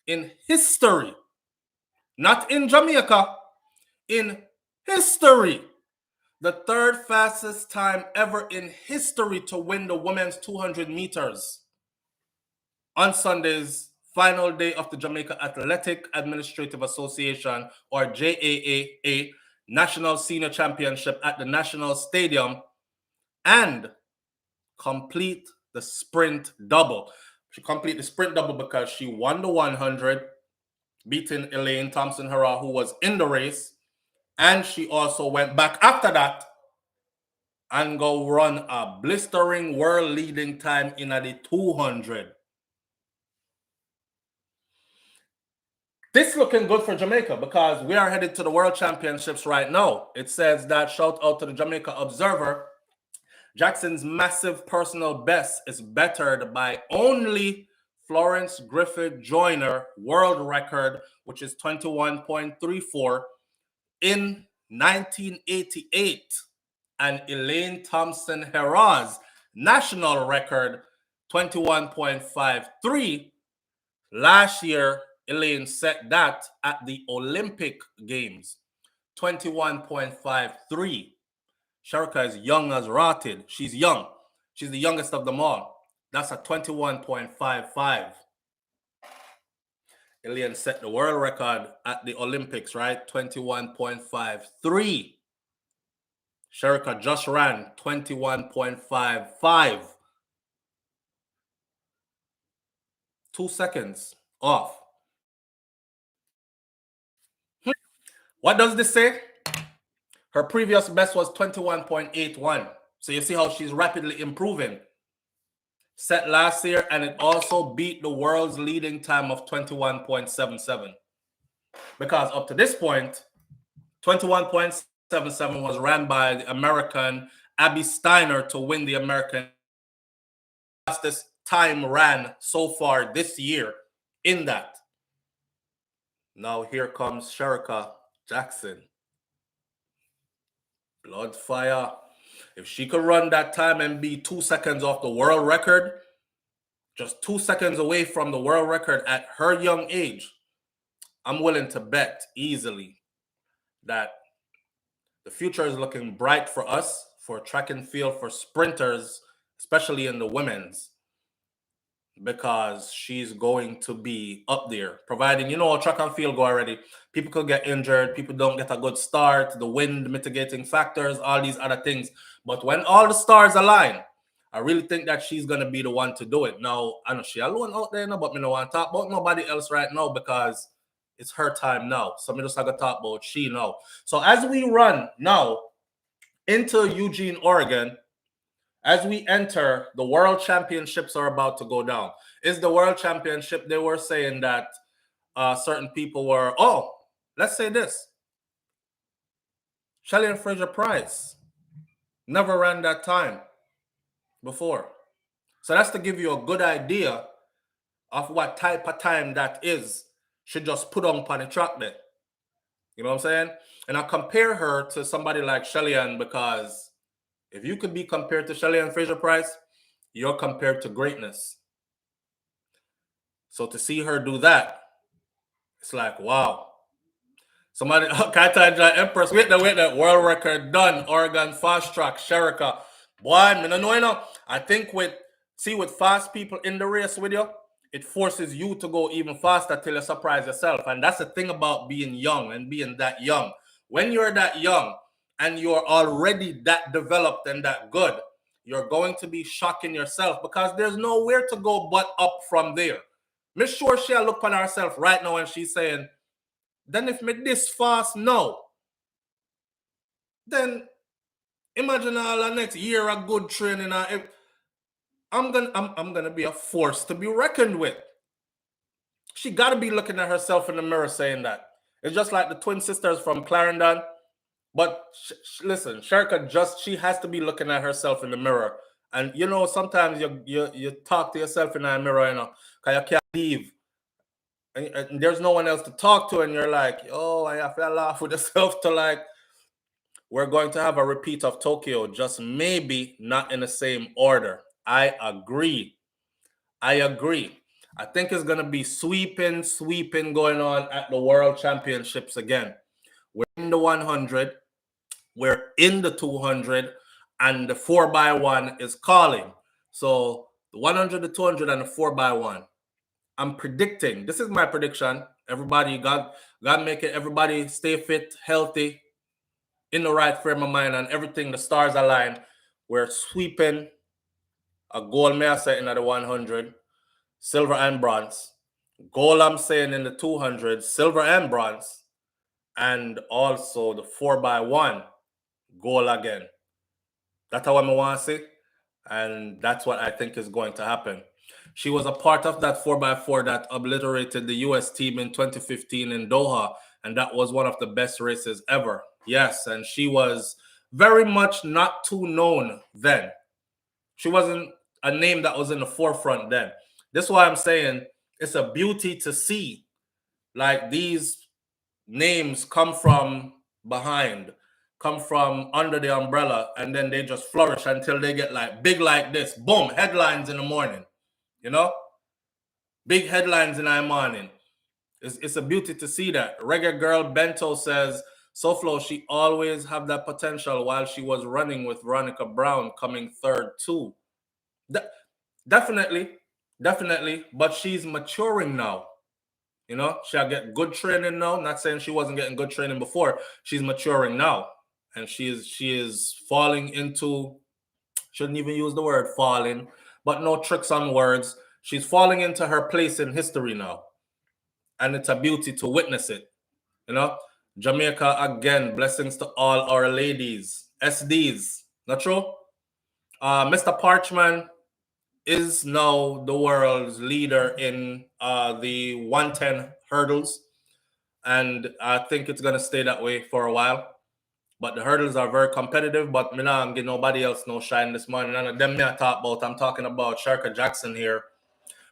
in history. Not in Jamaica, in history. The third fastest time ever in history to win the women's 200 meters. On Sunday's final day of the Jamaica Athletic Administrative Association, or JAAA, National Senior Championship at the National Stadium, and complete the sprint double. She completed the sprint double because she won the 100, beating Elaine Thompson-Herah, who was in the race. And she also went back after that and go run a blistering world leading time in the 200. This looking good for Jamaica because we are headed to the World Championships right now. It says that, shout out to the Jamaica Observer, Jackson's massive personal best is bettered by only Florence Griffith Joyner world record, which is 21.34 in 1988, and Elaine Thompson-Herah's national record, 21.53. Last year, Elaine set that at the Olympic Games, 21.53. Shericka is young as rotted. She's young. She's the youngest of them all. That's a 21.55. Elaine set the world record at the Olympics, right? 21.53. Shericka just ran 21.55. 2 seconds off. What does this say? Her previous best was 21.81. So you see how she's rapidly improving. Set last year, and it also beat the world's leading time of 21.77. Because up to this point, 21.77 was ran by the American Abby Steiner to win the American. Fastest time ran so far this year in that. Now here comes Shericka Jackson. Blood fire. If she could run that time and be 2 seconds off the world record, just 2 seconds away from the world record at her young age, I'm willing to bet easily that the future is looking bright for us, for track and field, for sprinters, especially in the women's, because she's going to be up there, providing, you know, track and field go already. People could get injured. People don't get a good start. The wind mitigating factors, all these other things. But when all the stars align, I really think that she's going to be the one to do it. Now, I know she alone out there now, but me no want to talk about nobody else right now because it's her time now. So me just have to talk about she now. So as we run now into Eugene, Oregon, as we enter, the World Championships are about to go down. Is the World Championship, they were saying that certain people were, oh, let's say this. Shelly-Ann Fraser-Pryce never ran that time before. So that's to give you a good idea of what type of time that is. Should just put on the track there. You know what I'm saying? And I compare her to somebody like Shelly-Ann because if you could be compared to Shelly-Ann Fraser-Pryce, you're compared to greatness. So to see her do that, it's like, wow. Somebody, Kata Empress, wait that world record done. Oregon fast track, Shericka. Boy, I don't know, you know. I think with fast people in the race with you, it forces you to go even faster till you surprise yourself. And that's the thing about being young and being that young. When you're that young and you're already that developed and that good, you're going to be shocking yourself because there's nowhere to go but up from there. Miss sure she'll look on herself right now and she's saying, then if me this fast now, then imagine all the next year of good training. I'm gonna be a force to be reckoned with. She gotta be looking at herself in the mirror saying that. It's just like the twin sisters from Clarendon. But listen, Shericka she has to be looking at herself in the mirror. And you know, sometimes you talk to yourself in the mirror, you know, because you can't leave. And there's no one else to talk to, and you're like, oh, I have to laugh with yourself to like, we're going to have a repeat of Tokyo, just maybe not in the same order. I agree. I think it's going to be sweeping going on at the World Championships again. We're in the 100. We're in the 200. And the 4x1 is calling. So the 100, the 200, and the 4x1. I'm predicting. This is my prediction. Everybody, God make it. Everybody stay fit, healthy, in the right frame of mind, and everything. The stars align. We're sweeping a gold medal in the 100, silver and bronze. Gold, I'm saying in the 200, silver and bronze, and also the 4x1 goal again. That's what I want to say, and that's what I think is going to happen. She was a part of that 4x4 that obliterated the US team in 2015 in Doha, and that was one of the best races ever. Yes, and she was very much not too known then. She wasn't a name that was in the forefront then. This is why I'm saying it's a beauty to see like these names come from behind, come from under the umbrella, and then they just flourish until they get like big like this. Boom, headlines in the morning. You know? Big headlines in the morning. It's a beauty to see that. Reggae Girl Bento says, SouFlo, she always have that potential while she was running with Veronica Brown coming third too. Definitely. But she's maturing now. You know, she'll get good training now. Not saying she wasn't getting good training before. She's maturing now. And she is falling into, shouldn't even use the word falling, but no tricks on words. She's falling into her place in history now. And it's a beauty to witness it. You know, Jamaica again, blessings to all our ladies, SDs. Not true? Mr. Parchman is now the world's leader in the 110 hurdles. And I think it's going to stay that way for a while. But the hurdles are very competitive, but me not give nobody else no shine this morning. None of them me I talk about. I'm talking about Sherkicka Jackson here.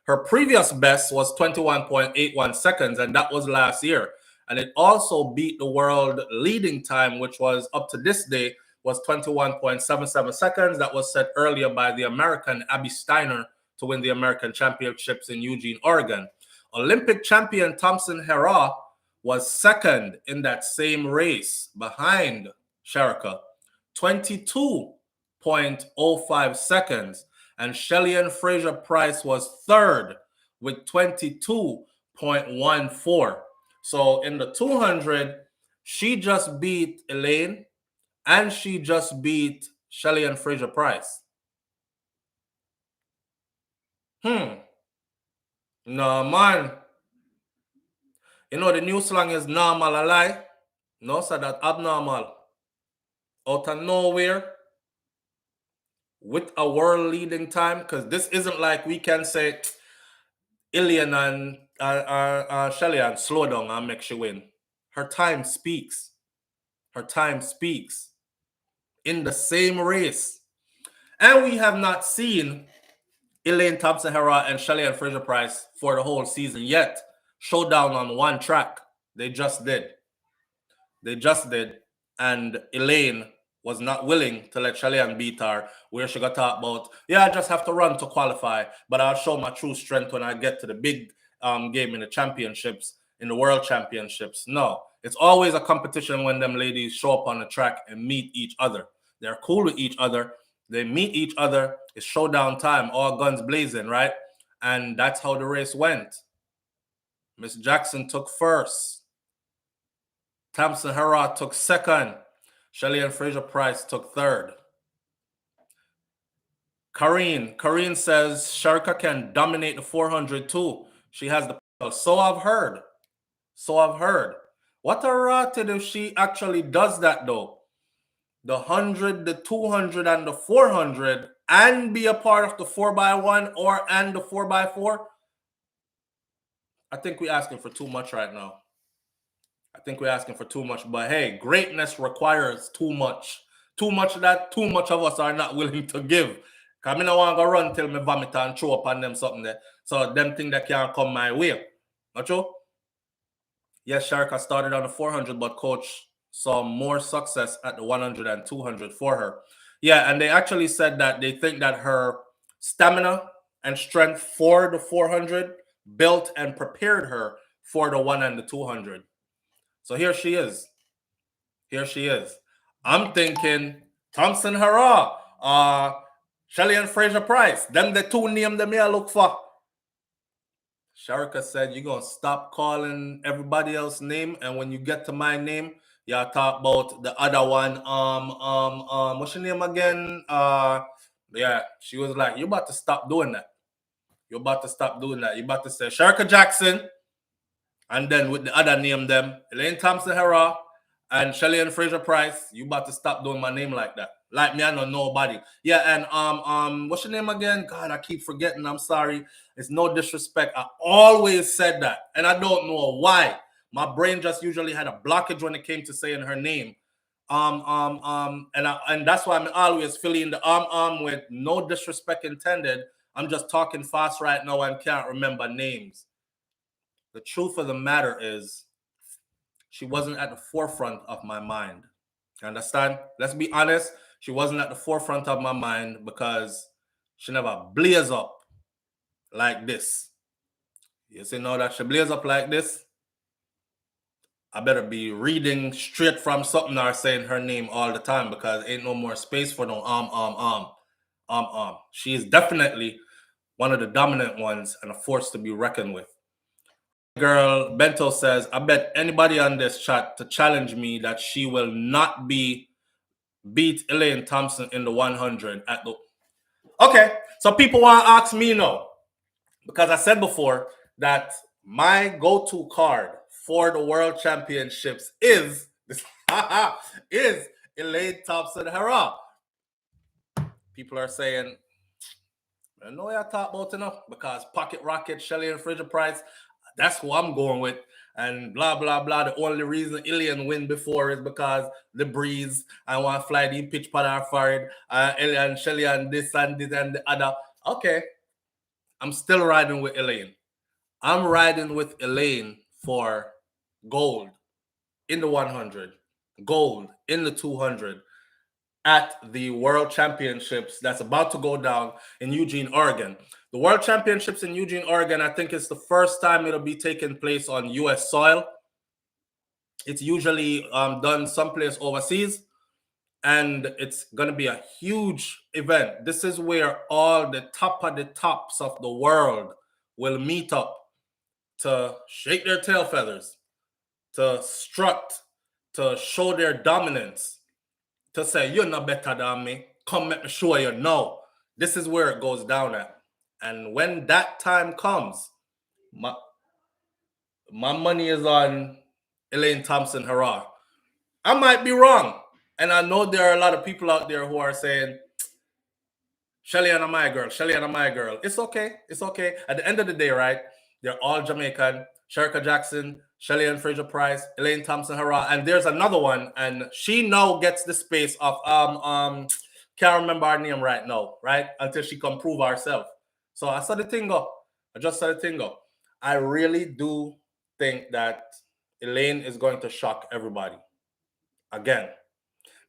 Her previous best was 21.81 seconds, and that was last year. And it also beat the world leading time, which was up to this day, was 21.77 seconds. That was set earlier by the American Abby Steiner to win the American Championships in Eugene, Oregon. Olympic champion Thompson Herah was second in that same race behind Shericka, 22.05 seconds. And Shelly-Ann Fraser-Price was third with 22.14. So in the 200, she just beat Elaine and she just beat Shelly-Ann Fraser-Price. No, man. You know, the new slang is normal a lie. No, so that abnormal. Out of nowhere, with a world leading time, because this isn't like we can say Ilian and Shelly-Ann slow down and make she win. Her time speaks. Her time speaks in the same race. And we have not seen Elaine Thompson-Herah and Shelly-Ann Fraser-Price for the whole season yet. Showdown on one track. They just did. And Elaine was not willing to let Shelly-Ann beat her, where she got talk about, yeah, I just have to run to qualify, but I'll show my true strength when I get to the big game in the championships, in the world championships. No, it's always a competition when them ladies show up on the track and meet each other. They're cool with each other. They meet each other. It's showdown time, all guns blazing, right? And that's how the race went. Miss Jackson took first. Thompson-Herah took second. Shelly-Ann Fraser-Price took third. Karine says Shericka can dominate the 400 too. She has the potential. So I've heard. What a rotted if she actually does that though. The 100, the 200, and the 400, and be a part of the 4x1 and the 4x4. I think we're asking for too much right now. But hey, greatness requires too much. Too much of that, too much of us are not willing to give. Because I don't want to run till me vomit and throw up on them something there. So them thing that can't come my way. Not true? Yes, Shericka started on the 400, but coach saw more success at the 100 and 200 for her. Yeah, and they actually said that they think that her stamina and strength for the 400 built and prepared her for the 1 and the 200. So here she is. I'm thinking Thompson-Herah, Shelly-Ann Fraser-Price. Them the two names that me I look for. Shericka said, you're going to stop calling everybody else's name. And when you get to my name, y'all talk about the other one. What's your name again? Yeah, she was like, you about to stop doing that. You're about to stop doing that. You're about to say Sherkicka Jackson, and then with the other name them, Elaine Thompson-Herah and Shelly Fraser Price. You about to stop doing my name like that. Like me, I know nobody. Yeah, and what's your name again? God, I keep forgetting. I'm sorry. It's no disrespect. I always said that, and I don't know why. My brain just usually had a blockage when it came to saying her name. And that's why I'm always filling the with no disrespect intended. I'm just talking fast right now and can't remember names. The truth of the matter is, she wasn't at the forefront of my mind. You understand? Let's be honest. She wasn't at the forefront of my mind because she never blaze up like this. You see now that she blaze up like this, I better be reading straight from something or saying her name all the time because ain't no more space for no She is definitely one of the dominant ones and a force to be reckoned with. Girl Bento says, I bet anybody on this chat to challenge me that she will not beat Elaine Thompson in the 100 at the... Okay, so people want to ask me no, because I said before that my go-to card for the World Championships is Elaine Thompson-Herah. People are saying, I know I talk about enough because Pocket Rocket, Shelly and Fraser Price, that's who I'm going with. And blah, blah, blah. The only reason Ilian win before is because the breeze. I want to fly the pitch pad our forward. Ilian, Shelly, and this and the other. Okay. I'm still riding with Elaine. I'm riding with Elaine for gold in the 100, gold in the 200 at the World Championships that's about to go down in Eugene, Oregon. The World Championships in Eugene, Oregon, I think it's the first time it'll be taking place on U.S. soil. It's usually done someplace overseas, and it's going to be a huge event. This is where all the top of the tops of the world will meet up to shake their tail feathers, to strut, to show their dominance, to say, you're not better than me. Come let me show you. No, this is where it goes down at. And when that time comes, my money is on Elaine Thompson-Herah. I might be wrong. And I know there are a lot of people out there who are saying, Shelly and my girl, Shelly and my girl. It's okay. It's okay. At the end of the day, right? They're all Jamaican. Shericka Jackson, Shelly and Fraser Price, Elaine Thompson-Herah, and there's another one, and she now gets the space of can't remember her name right now, right? Until she can prove herself. So I saw the thing go. I just saw the thing go. I really do think that Elaine is going to shock everybody. Again.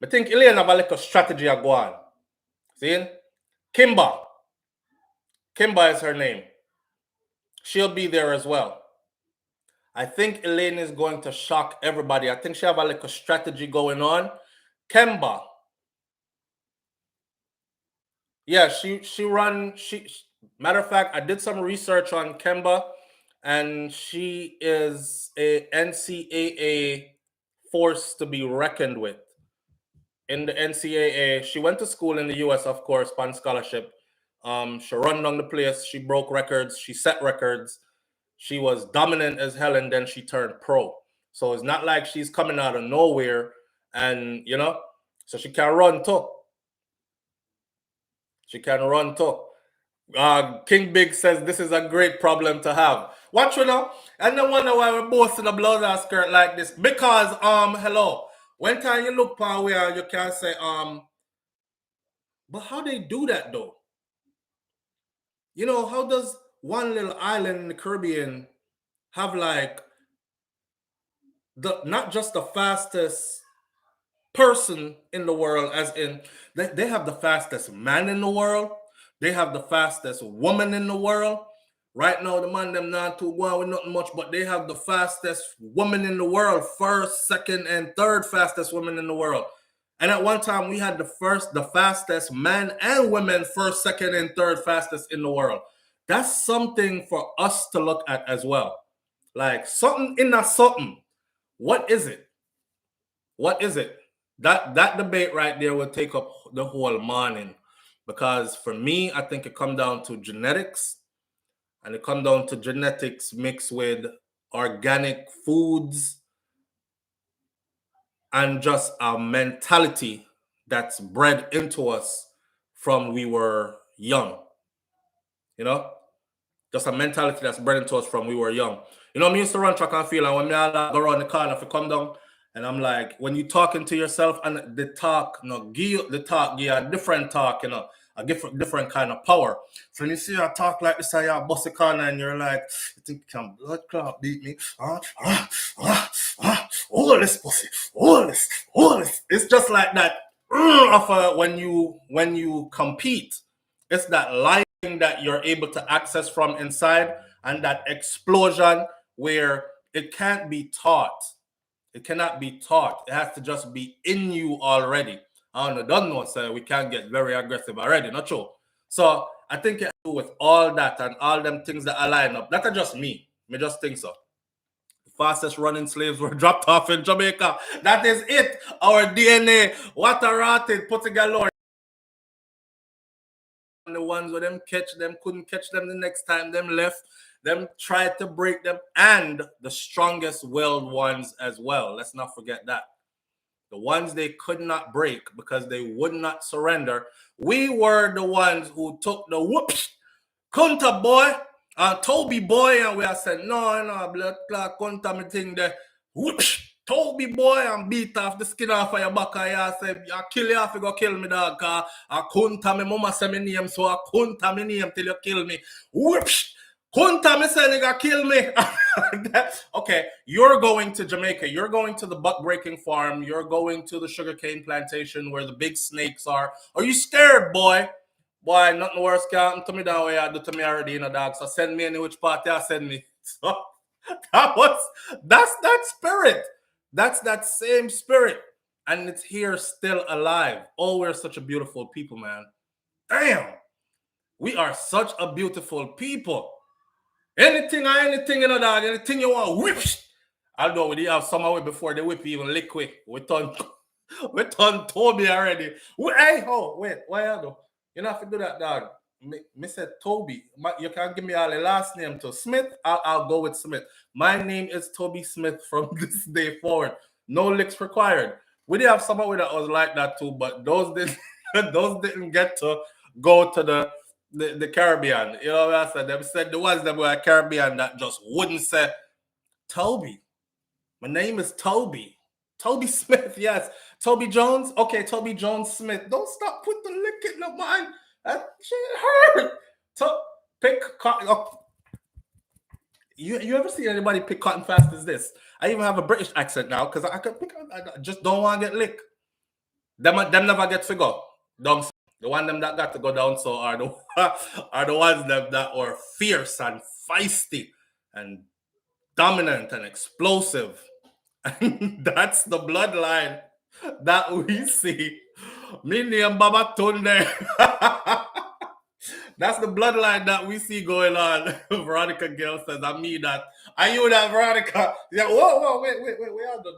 I think Elaine have a little strategy to go on. See? Kimba. Kimba is her name. She'll be there as well. I think Elaine is going to shock everybody. I think she have a little strategy going on. Kemba. Yeah, matter of fact, I did some research on Kemba, and she is a NCAA force to be reckoned with. In the NCAA, she went to school in the US, of course, on scholarship. She run down the place. She broke records. She set records. She was dominant as hell, and then she turned pro. So it's not like she's coming out of nowhere, and so she can run too. She can run too. King Big says this is a great problem to have. Watch you know, and no wonder why we're both in a blouse skirt like this. Because hello, when time you look for where you can say but how they do that though? How does one little island in the Caribbean have like not just the fastest person in the world, as in they have the fastest man in the world, they have the fastest woman in the world. Right now, the man them not too well with nothing much, but they have the fastest woman in the world, first, second, and third fastest woman in the world. And at one time, we had the fastest man and women, first, second, and third fastest in the world. That's something for us to look at as well. Like something in that something. What is it? What is it? That debate right there will take up the whole morning. Because for me, I think it comes down to genetics. and it come down to genetics mixed with organic foods and just a mentality that's bred into us from we were young. You know? Just a mentality that's bred into us from we were young. You know, me used to run track and field, and when me all go around the corner, if you come down, and I'm like, when you talking to yourself, and the talk, you know, give you a different talk, you know, a different kind of power. So when you see a talk like this, and you're bust the corner, and you're like, you think you can blood clot beat me? All this pussy, all this. It's just like that. When you compete, it's that light that you're able to access from inside, and that explosion where it can't be taught. It cannot be taught. It has to just be in you already. I don't know, so we can't get very aggressive already, not true. So I think it has to do with all that and all them things that align up. That's just me. Me just think so. The fastest running slaves were dropped off in Jamaica. That is it. Our DNA. What a rotted, put together. The ones where them catch them, couldn't catch them the next time, them left. Them tried to break them, and the strongest willed ones as well. Let's not forget that. The ones they could not break because they would not surrender. We were the ones who took the whoops, Kunta boy, Toby boy, and we are saying, no, blood clot, Kunta me thing there. Whoops, Toby boy, and beat off the skin off of your back, and you say, I kill you off, you go kill me, dog, because I Kunta, me mama say me name, so I Kunta me name till you kill me. Whoops. Kunta, me say nigga kill me. Okay, you're going to Jamaica. You're going to the buck breaking farm. You're going to the sugarcane plantation where the big snakes are. Are you scared, boy? Boy, nothing worse can happen to me that way I do to me already, you know, dog. So send me any which part you send me. So that's that spirit. That's that same spirit. And it's here still alive. Oh, we're such a beautiful people, man. Damn. We are such a beautiful people. Anything, you know, dog, anything you want, whip. Although we did have some way before they whip even liquid. We done Toby already. Hey, wait, why you do? You don't have to do that, dog. Me said Toby. You can give me all the last name too. Smith, I'll go with Smith. My name is Toby Smith from this day forward. No licks required. We did have somebody that was like that too, but those didn't get to go to the Caribbean. You know what I said? They said the ones that were Caribbean that just wouldn't say Toby. My name is Toby. Toby Smith, yes. Toby Jones? Okay, Toby Jones Smith. Don't stop putting the lick in the mind. That shit hurt. Pick cotton. Oh. You ever see anybody pick cotton fast as this? I even have a British accent now because I could pick. I just don't want to get licked. Them never get to go. Dumb. The one them that got to go down so are the ones that were fierce and feisty and dominant and explosive. And that's the bloodline that we see. Me name Baba Tunde. That's the bloodline that we see going on. Veronica Gale says, I mean that. Are you that, Veronica? Yeah, whoa, wait.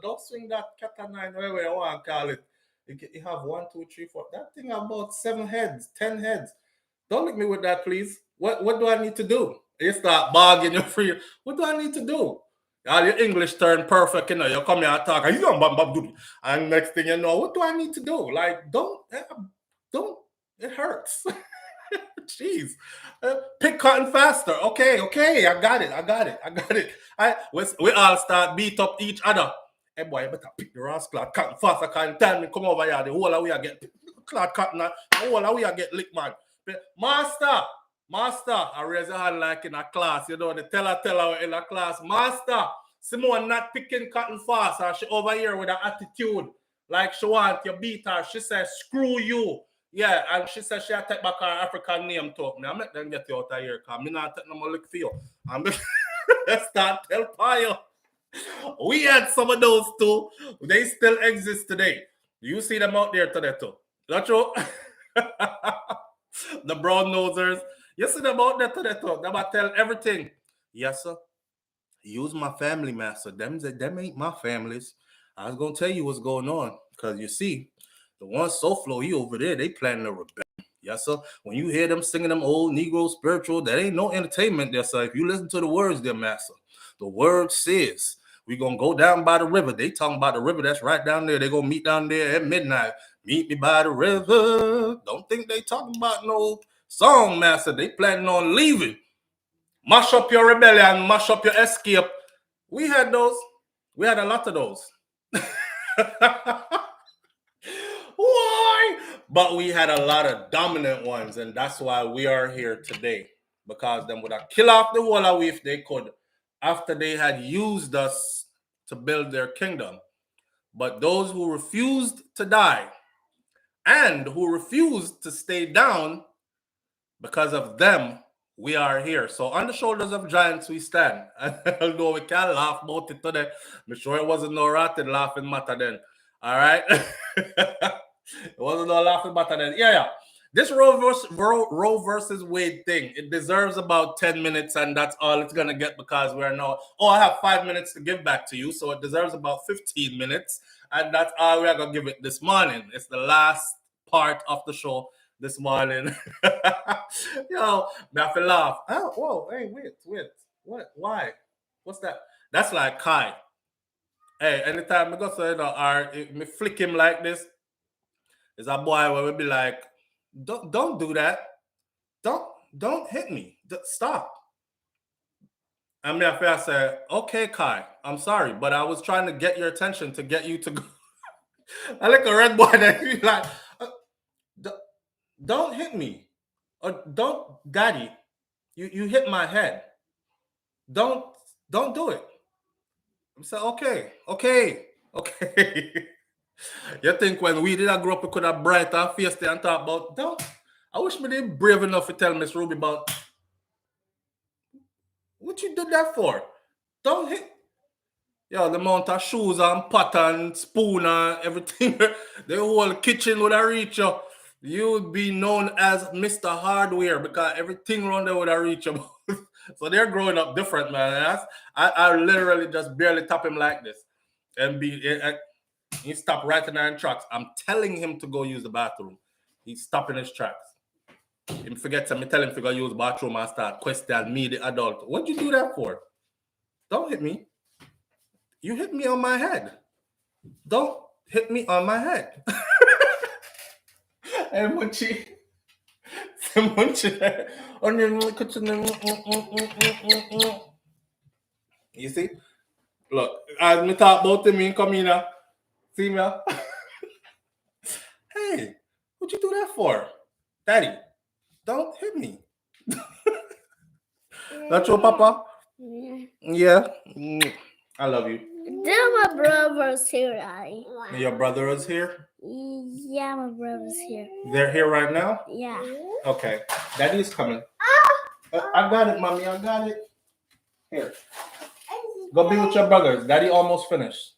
Don't swing that cat and nine, whatever you want to call it. You have 1, 2, 3, 4. That thing about 7 heads, 10 heads. Don't lick me with that, please. What do I need to do? You start bargaining, you're free. What do I need to do? All your English turn perfect, you know. You come here and talk, and next thing you know, what do I need to do? Like, don't. It hurts. Jeez. Pick cotton faster. Okay. I got it. We all start beat up each other. Hey boy, you better pick the rascal cotton faster. Can't tell me come over here. The whole of we are get clot cotton. The whole of we are get lick, man. Master, I raise your hand like in a class. You know, the teller in a class. Master, Simone not picking cotton fast. And she over here with an attitude. Like she want you beat her. She says, screw you. Yeah, and she said she'll take back her African name to me. I'm not going to get you out of here because I'm not taking no more lick for you. I'm going to start tell Pio. We had some of those too. They still exist today. You see them out there today too. Not true? The brown nosers. You see them out there today too. They might tell everything. Yes, sir. Use my family, master. Them ain't my families. I was going to tell you what's going on. Because you see, the one SouFLo, he over there, they planning a rebellion. Yes, sir. When you hear them singing them old Negro spiritual, that ain't no entertainment there, sir. If you listen to the words there, master, the word says we're going to go down by the river. They talking about the river that's right down there. They're going to meet down there at midnight. Meet me by the river. Don't think they talking about no song, master. They planning on leaving. Mash up your rebellion, mash up your escape. We had those. We had a lot of those. Why? But we had a lot of dominant ones, and that's why we are here today. Because them would have killed off the whole of we if they could, after they had used us to build their kingdom. But those who refused to die and who refused to stay down, because of them, we are here. So on the shoulders of giants we stand. Although we can't laugh about it today, I'm sure it wasn't no rotten laughing matter then. All right? It wasn't no laughing matter then. Yeah. This Roe versus Wade thing, it deserves about 10 minutes, and that's all it's going to get, because we're now, I have 5 minutes to give back to you, so it deserves about 15 minutes, and that's all we're going to give it this morning. It's the last part of the show this morning. Yo, I have to laugh. Oh, whoa, hey, wait. What? Why? What's that? That's like Kai. Hey, anytime I go say or me flick him like this, is a boy where we be like, don't do that. Don't hit me. Stop. I mean, I say, okay, Kai, I'm sorry, but I was trying to get your attention to get you to go. I like a red boy that you like, don't hit me. Or don't, daddy, you hit my head. Don't do it. I said, okay. You think when we did grow up, we could have brighter face there and talk about, I wish me did brave enough to tell Miss Ruby about what you did that for. Don't hit. Yo, the amount of shoes and pot and spoon and everything, the whole kitchen would have reached you. You would be known as Mr. Hardware, because everything around there would have reached you. So they're growing up different, man. I literally just barely tap him like this. And he stopped right in our tracks. I'm telling him to go use the bathroom. He's stopping his tracks. He forgets me tell him to go use the bathroom and start question me, the adult. What'd you do that for? Don't hit me. You hit me on my head. Don't hit me on my head. Hey, Munchie. You see? Look, as me talk about him, come in. See me? Hey, what you do that for? Daddy, don't hit me. That's your papa? Yeah. I love you. My brother's here, right? Your brother is here? Yeah, my brother's here. They're here right now? Yeah. Okay. Daddy's coming. I got it, mommy. I got it. Here. Go be with your brothers. Daddy almost finished.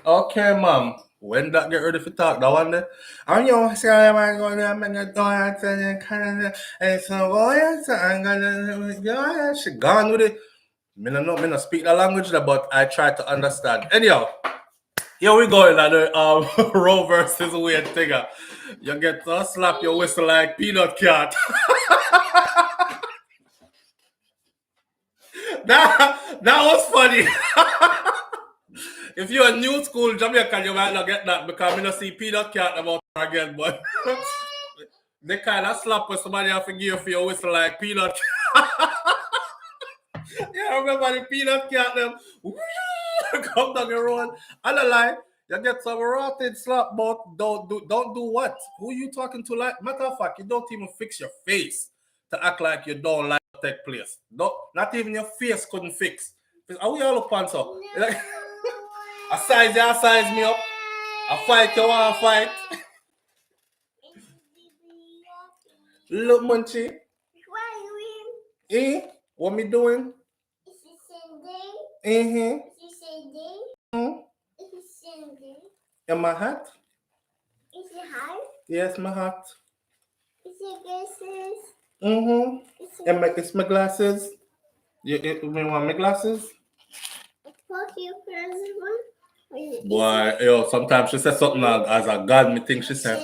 Okay, mom. When that get ready for talk, that one there. I'm going to I'm going to she gone with it. Me no speak the language, but I try to understand. Anyhow, here we go in the Roe versus Wade thing. You get to slap your whistle like peanut cat. that was funny. If you're a new school Jamaican, you might not get that, because I don't see peanut cat about again, but they kind of slap when somebody have to give for your whistle like peanut cat. Yeah, remember the peanut cat them come down the road. And I lie, you get some rotten slap, but don't do what? Who you talking to? Like, matter of fact, you don't even fix your face to act like you don't like to take place. Not even your face couldn't fix. Are we all up on so? Like, I size me up. I fight, you want to fight. Look, Munchie. Eh? What me doing? Mm-hmm. And my hat? Is it hot? Yes, my hat. Is it glasses? Mm-hmm. And it's my glasses. You want my glasses? Fuck you, present one. Boy, yo, sometimes she said something as a God, me think she said.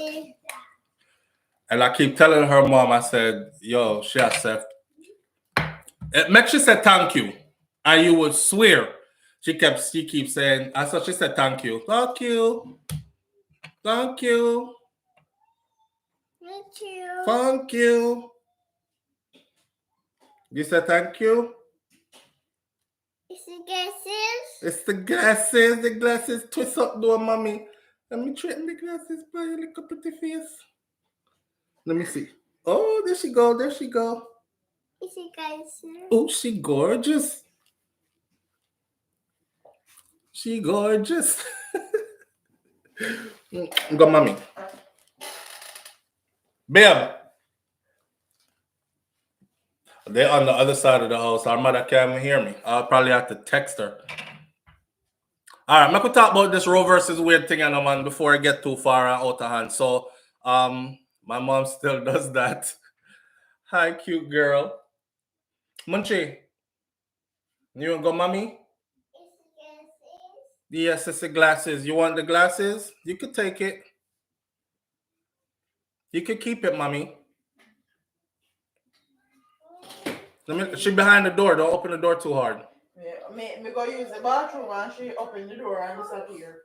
And I keep telling her mom, I said, yo, she has said, it makes she said thank you. And you would swear. She keeps saying, I saw she said thank you. Thank you. Thank you. Thank you. Thank you. You said thank you? It's the glasses. It's the glasses. The glasses. Twist up door, mommy. Let me straighten the glasses by your little pretty face. Let me see. Oh, there she go. There she go. It's the glasses. Oh, she gorgeous. She gorgeous. Go, mommy. Babe. They're on the other side of the house. Our mother can't even hear me. I'll probably have to text her. All right, I'm going to talk about this Roe versus Wade thing, and man, before I get too far and out of hand. So, my mom still does that. Hi, cute girl. Munchie, you want to go, mommy? Yes, it's the glasses. You want the glasses? You could take it. You could keep it, mommy. She behind the door. Don't open the door too hard. Yeah, me go use the bathroom and she open the door and disappear.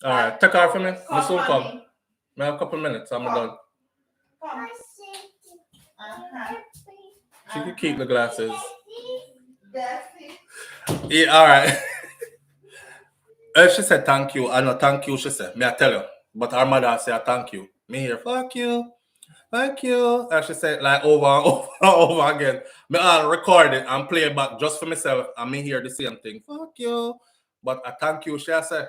All right, take her for me. Come, This will come. mommy. I have a couple minutes. I'm done. Come. She could keep the glasses. That's it. Yeah, all right. She said thank you. I know thank you, she said. Me I tell you. But her mother said thank you. Me here, fuck you. Thank you. And she said like over and over and over again. Me I'll record it and play it back just for myself. And me hear the same thing. Fuck you. But I thank you, she said.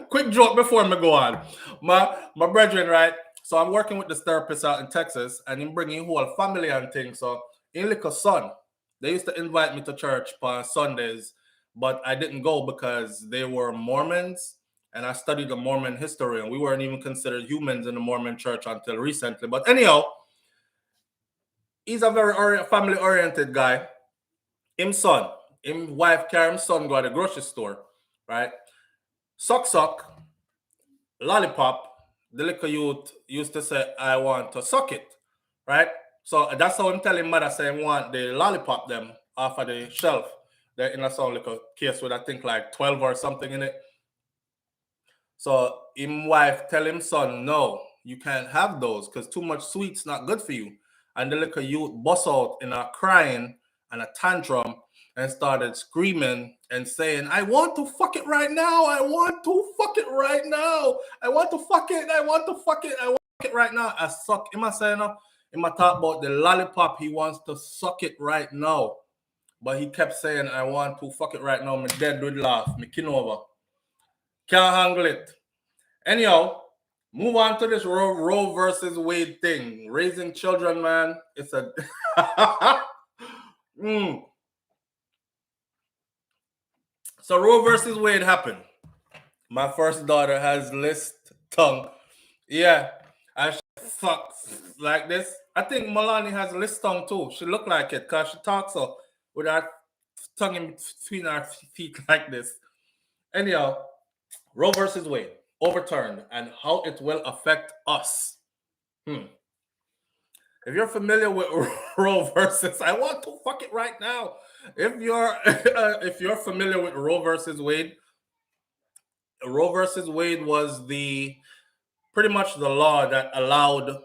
Quick joke before me go on. My brethren, right? So I'm working with this therapist out in Texas, and him bringing whole family and things. So in little son, they used to invite me to church on Sundays, but I didn't go because they were Mormons, and I studied the Mormon history, and we weren't even considered humans in the Mormon church until recently. But anyhow, he's a very family-oriented guy. Him wife carry him son go to the grocery store, right? Suck, lollipop. The little youth used to say, I want to suck it, right? So that's how I'm telling mother saying want the lollipop them off of the shelf. They're in a some little case with I think like 12 or something in it. So him wife tell him son, no, you can't have those because too much sweet's not good for you. And the little youth bust out in a crying and a tantrum and started screaming and saying, I want to fuck it right now. I want to fuck it right now. I want to fuck it. I want to fuck it. I want to fuck it right now. I suck. Am I saying no? Am I talk about the lollipop? He wants to suck it right now. But he kept saying, I want to fuck it right now. My dead would laugh. Me kin over. Can't handle it. Anyhow, move on to this Roe versus Wade thing. Raising children, man. It's a... So Roe versus Wade happened. My first daughter has list tongue. Yeah. And she sucks like this. I think Melanie has list tongue too. She look like it because she talks so with her tongue in between her feet like this. Anyhow, Roe versus Wade overturned and how it will affect us. If you're familiar with Roe versus, I want to fuck it right now. If you're familiar with Roe versus Wade was pretty much the law that allowed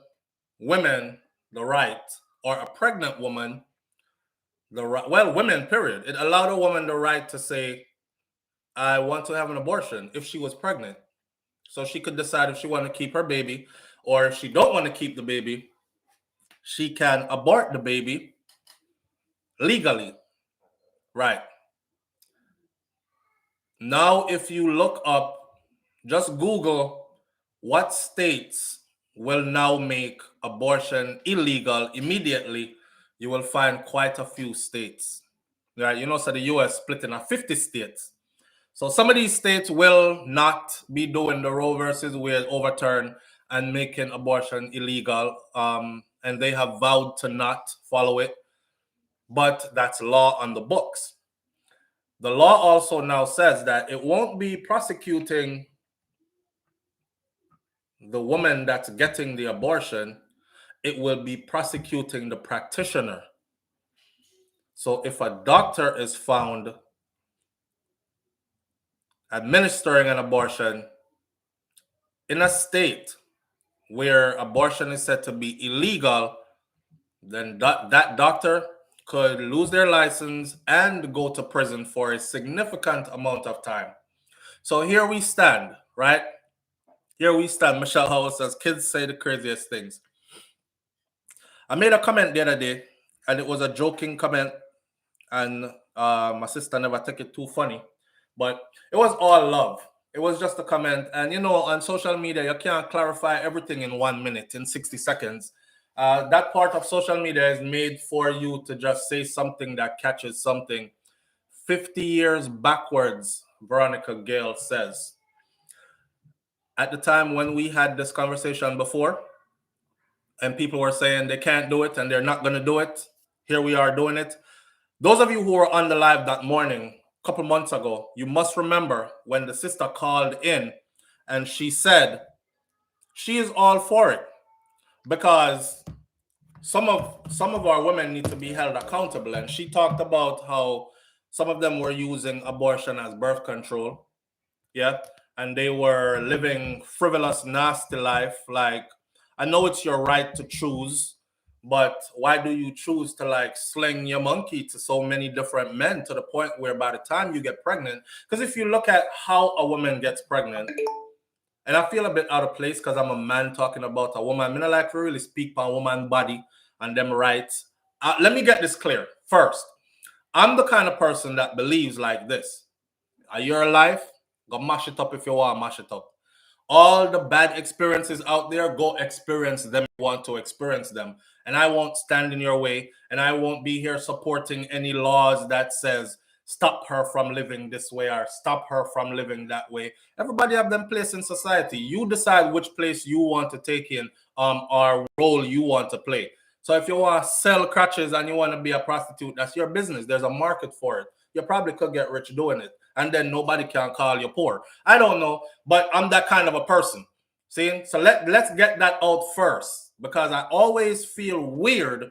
women the right, or a pregnant woman the right. Well, women, period. It allowed a woman the right to say, "I want to have an abortion" if she was pregnant, so she could decide if she want to keep her baby, or if she don't want to keep the baby, she can abort the baby legally. Right. Now, if you look up, just Google what states will now make abortion illegal immediately, you will find quite a few states. Right? You know, so the US split into 50 states. So some of these states will not be doing the Roe versus Wade overturn and making abortion illegal. And they have vowed to not follow it. But that's law on the books. the law also now says that it won't be prosecuting the woman that's getting the abortion, it will be prosecuting the practitioner. So if a doctor is found administering an abortion in a state where abortion is said to be illegal, then that doctor could lose their license and go to prison for a significant amount of time. So here we stand, right? Here we stand. Michelle Howell says, kids say the craziest things. I made a comment the other day, and it was a joking comment, and my sister never took it too funny, but it was all love. It was just a comment. And, you know, on social media, you can't clarify everything in 1 minute, in 60 seconds. That part of social media is made for you to just say something that catches something. 50 years backwards, Veronica Gale says. At the time when we had this conversation before, and people were saying they can't do it and they're not going to do it, here we are doing it. Those of you who were on the live that morning, a couple months ago, you must remember when the sister called in and she said she is all for it because some of our women need to be held accountable. And she talked about how some of them were using abortion as birth control. Yeah. And they were living frivolous, nasty life. Like, I know it's your right to choose, but why do you choose to like sling your monkey to so many different men to the point where by the time you get pregnant, because if you look at how a woman gets pregnant, and I feel a bit out of place because I'm a man talking about a woman. I mean, I like to really speak on woman body and them rights. Let me get this clear. First, I'm the kind of person that believes like this. Your life, go mash it up if you want to mash it up. All the bad experiences out there, go experience them if you want to experience them. And I won't stand in your way. And I won't be here supporting any laws that says stop her from living this way or stop her from living that way. Everybody have them place in society. You decide which place you want to take in or role you want to play. So if you want to sell crutches and you want to be a prostitute, that's your business. There's a market for it. You probably could get rich doing it. And then nobody can call you poor. I don't know, but I'm that kind of a person. See? So let's get that out first, because I always feel weird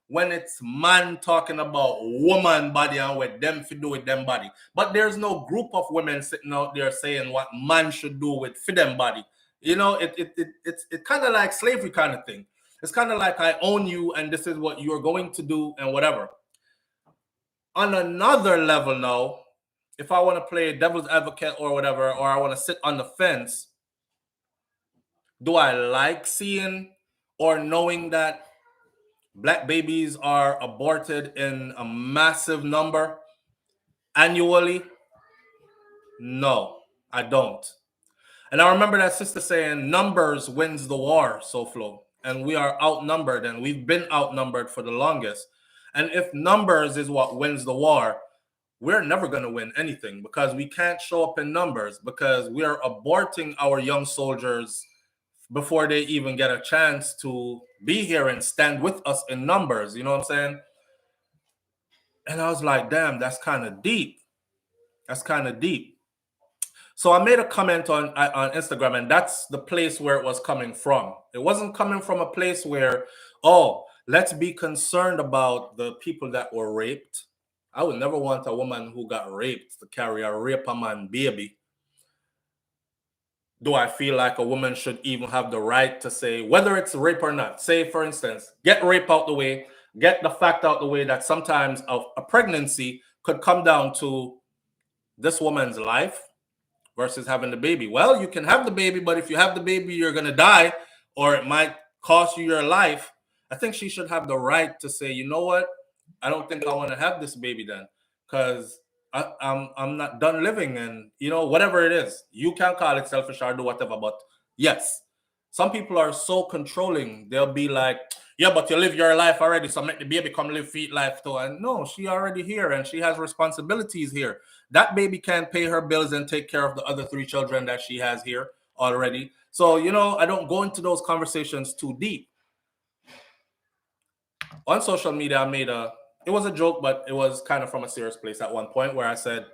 when it's man talking about woman body and what them should do with them body. But there's no group of women sitting out there saying what man should do with for them body. You know, it's kind of like slavery kind of thing. It's kind of like I own you and this is what you're going to do and whatever. On another level now, if I want to play devil's advocate or whatever, or I want to sit on the fence, do I like seeing or knowing that black babies are aborted in a massive number annually? No, I don't. And I remember that sister saying numbers wins the war, SouFLo. And we are outnumbered, and we've been outnumbered for the longest. And if numbers is what wins the war, we're never going to win anything, because we can't show up in numbers, because we are aborting our young soldiers before they even get a chance to be here and stand with us in numbers. You know what I'm saying? And I was like, damn, that's kind of deep. That's kind of deep. So I made a comment on Instagram, and that's the place where it was coming from. It wasn't coming from a place where, oh, let's be concerned about the people that were raped. I would never want a woman who got raped to carry a rape a man baby. Do I feel like a woman should even have the right to say whether it's rape or not? Say, for instance, get rape out the way, get the fact out the way that sometimes a pregnancy could come down to this woman's life versus having the baby. Well, you can have the baby, but if you have the baby, you're going to die, or it might cost you your life. I think she should have the right to say, you know what? I don't think I want to have this baby then, because I'm not done living, and you know, whatever it is, you can call it selfish or do whatever. But yes, some people are so controlling. They'll be like, yeah, but you live your life already, so make the baby come live feet life too. And no, she already here and she has responsibilities here. That baby can't pay her bills and take care of the other 3 children that she has here already. So, you know, I don't go into those conversations too deep. On social media, I it was a joke, but it was kind of from a serious place at one point where I said,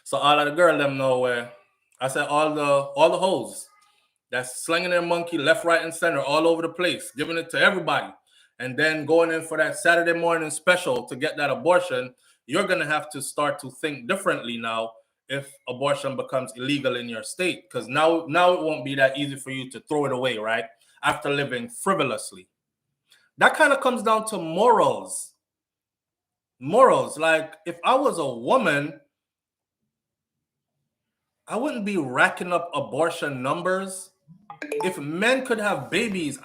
so all of the girl them know where I said all the hoes that's slinging their monkey left, right, and center all over the place, giving it to everybody, and then going in for that Saturday morning special to get that abortion, you're gonna have to start to think differently now if abortion becomes illegal in your state, because now it won't be that easy for you to throw it away, right? After living frivolously. That kind of comes down to morals. Morals. Like, if I was a woman, I wouldn't be racking up abortion numbers. If men could have babies,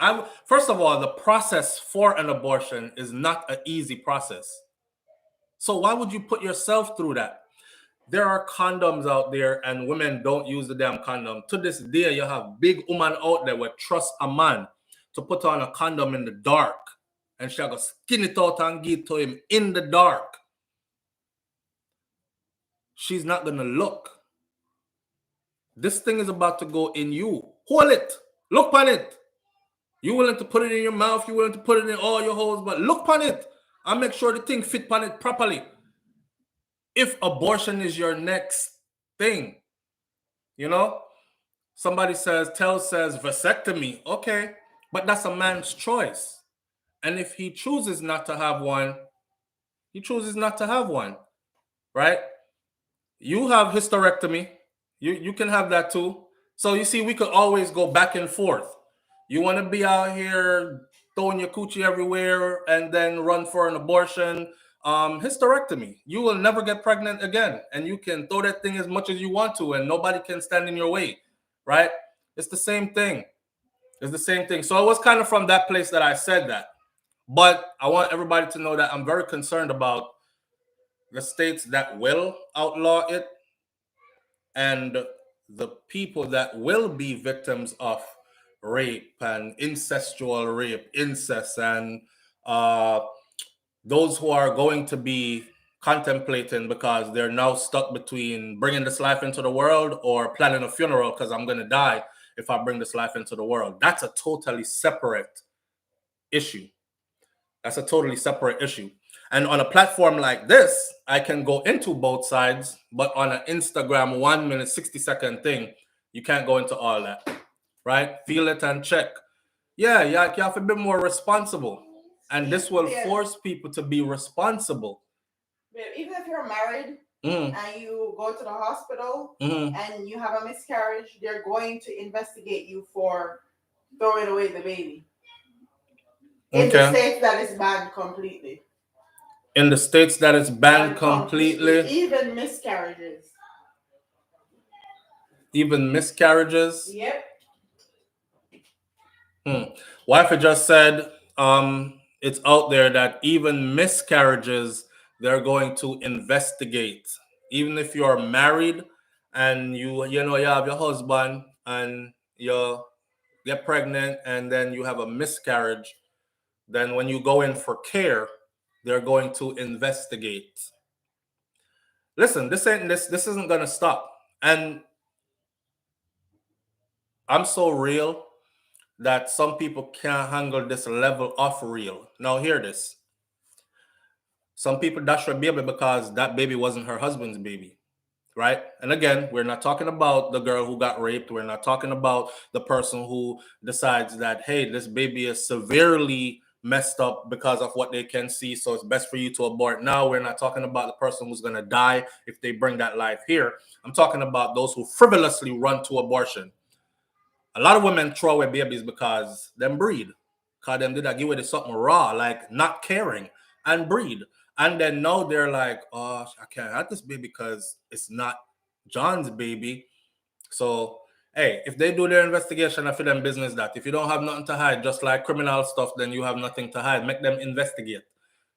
first of all, the process for an abortion is not an easy process. So why would you put yourself through that? There are condoms out there and women don't use the damn condom. To this day, you have big women out there who trust a man to put on a condom in the dark, and she'll go skin it out and give it to him in the dark. She's not gonna look. This thing is about to go in you. Hold it. Look on it. You willing to put it in your mouth, you willing to put it in all your holes, but look on it and make sure the thing fit on it properly. If abortion is your next thing, you know, somebody says vasectomy. Okay, but that's a man's choice. And if he chooses not to have one, he chooses not to have one, right? You have hysterectomy. You can have that too. So you see, we could always go back and forth. You want to be out here throwing your coochie everywhere and then run for an abortion, hysterectomy. You will never get pregnant again. And you can throw that thing as much as you want to and nobody can stand in your way, right? It's the same thing. It's the same thing. So it was kind of from that place that I said that. But I want everybody to know that I'm very concerned about the states that will outlaw it and the people that will be victims of rape and incestual rape, incest, and those who are going to be contemplating because they're now stuck between bringing this life into the world or planning a funeral because I'm going to die if I bring this life into the world. That's a totally separate issue. That's a totally separate issue. And on a platform like this, I can go into both sides, but on an Instagram 1 minute, 60-second thing, you can't go into all that, right? Feel it and check. Yeah, you have to be more responsible. And this will force people to be responsible. Even if you're married and you go to the hospital and you have a miscarriage, they're going to investigate you for throwing away the baby. In the states that is banned completely. In the states that is banned completely. Even miscarriages. Even miscarriages? Yep. Wife just said it's out there that even miscarriages, they're going to investigate. Even if you're married and you have your husband and you get pregnant and then you have a miscarriage, then when you go in for care, they're going to investigate. Listen, this isn't gonna stop. And I'm so real that some people can't handle this level of real. Now hear this. Some people dash their baby because that baby wasn't her husband's baby, right? And again, we're not talking about the girl who got raped. We're not talking about the person who decides that, hey, this baby is severely messed up because of what they can see, so it's best for you to abort. Now we're not talking about the person who's going to die if they bring that life here. I'm talking about those who frivolously run to abortion. A lot of women throw away babies because them breed. Because them did I give it something raw, like not caring, and breed. And then now they're like, oh, I can't have this baby because it's not John's baby. So, hey, if they do their investigation, I feel them business that. If you don't have nothing to hide, just like criminal stuff, then you have nothing to hide. Make them investigate.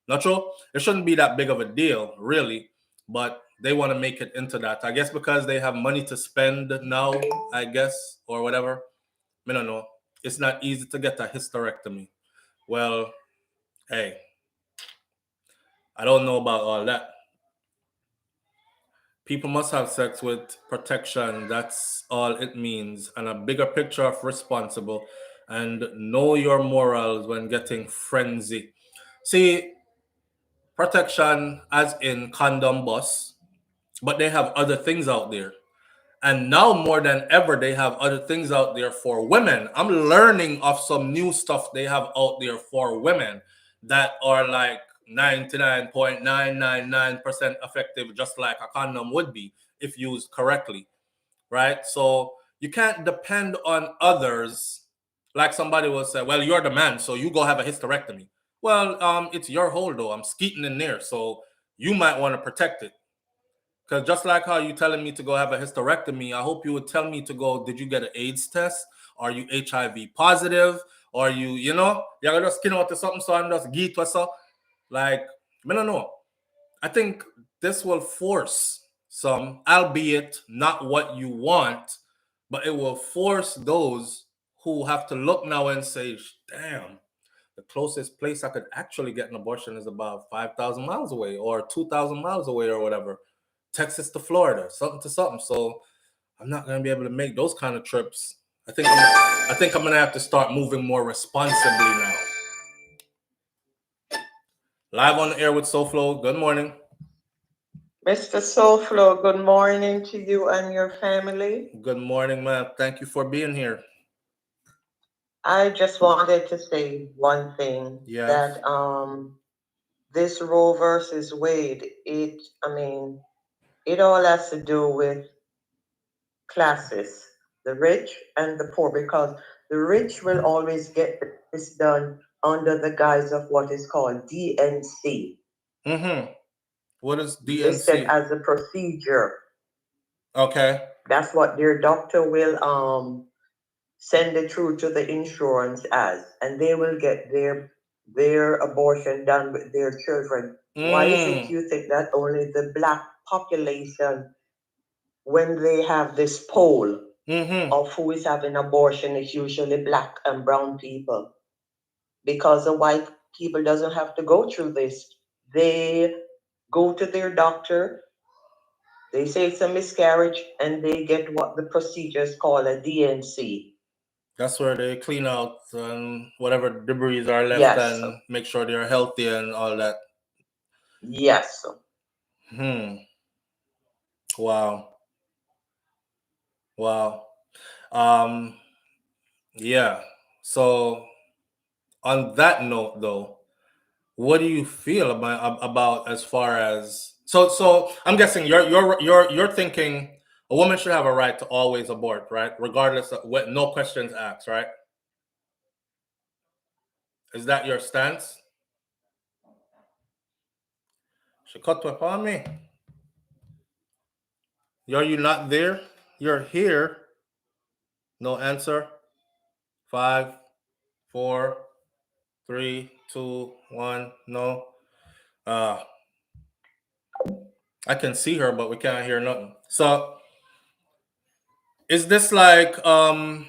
Not true? It shouldn't be that big of a deal, really. But they want to make it into that. I guess because they have money to spend now, I guess, or whatever. I don't know. It's not easy to get a hysterectomy. Well, hey, I don't know about all that. People must have sex with protection. That's all it means. And a bigger picture of responsible. And know your morals when getting frenzy. See, protection as in condom bus, but they have other things out there. And now more than ever, they have other things out there for women. I'm learning of some new stuff they have out there for women that are like 99.999% effective, just like a condom would be if used correctly, right? So you can't depend on others. Like somebody will say, well, you're the man, so you go have a hysterectomy. Well, it's your hole though. I'm skeeting in there, so you might want to protect it. Because just like how you telling me to go have a hysterectomy, I hope you would tell me to go, did you get an AIDS test? Are you HIV positive? Are you, you're going to just skin out to something, so I'm just geet or so. Like, I don't know. I think this will force some, albeit not what you want, but it will force those who have to look now and say, damn, the closest place I could actually get an abortion is about 5,000 miles away or 2,000 miles away or whatever. Texas to Florida, something to something. So I'm not going to be able to make those kind of trips. I think I'm going to have to start moving more responsibly now. Live on the air with SouFlo. Good morning. Mr. SouFlo, good morning to you and your family. Good morning, ma'am. Thank you for being here. I just wanted to say one thing. Yes. That this Roe versus Wade, it all has to do with classes, the rich and the poor, because the rich will always get this done under the guise of what is called DNC. Mm-hmm. What is DNC? Listed as a procedure. Okay. That's what their doctor will send it through to the insurance as, and they will get their abortion done with their children. Why is it you think that only the black population, when they have this poll of who is having abortion, it's usually black and brown people? Because the white people doesn't have to go through this. They go to their doctor, they say it's a miscarriage, and they get what the procedure is called a DNC. That's where they clean out whatever debris are left and make sure they're healthy and all that. Yes. Wow. Yeah. So on that note, though, what do you feel about as far as so I'm guessing you're thinking a woman should have a right to always abort, right? Regardless of what, no questions asked, right? Is that your stance? She cut upon me. Are you not there? You're here. No answer. 5, 4, 3, 2, 1. No. I can see her, but we can't hear nothing. So is this like I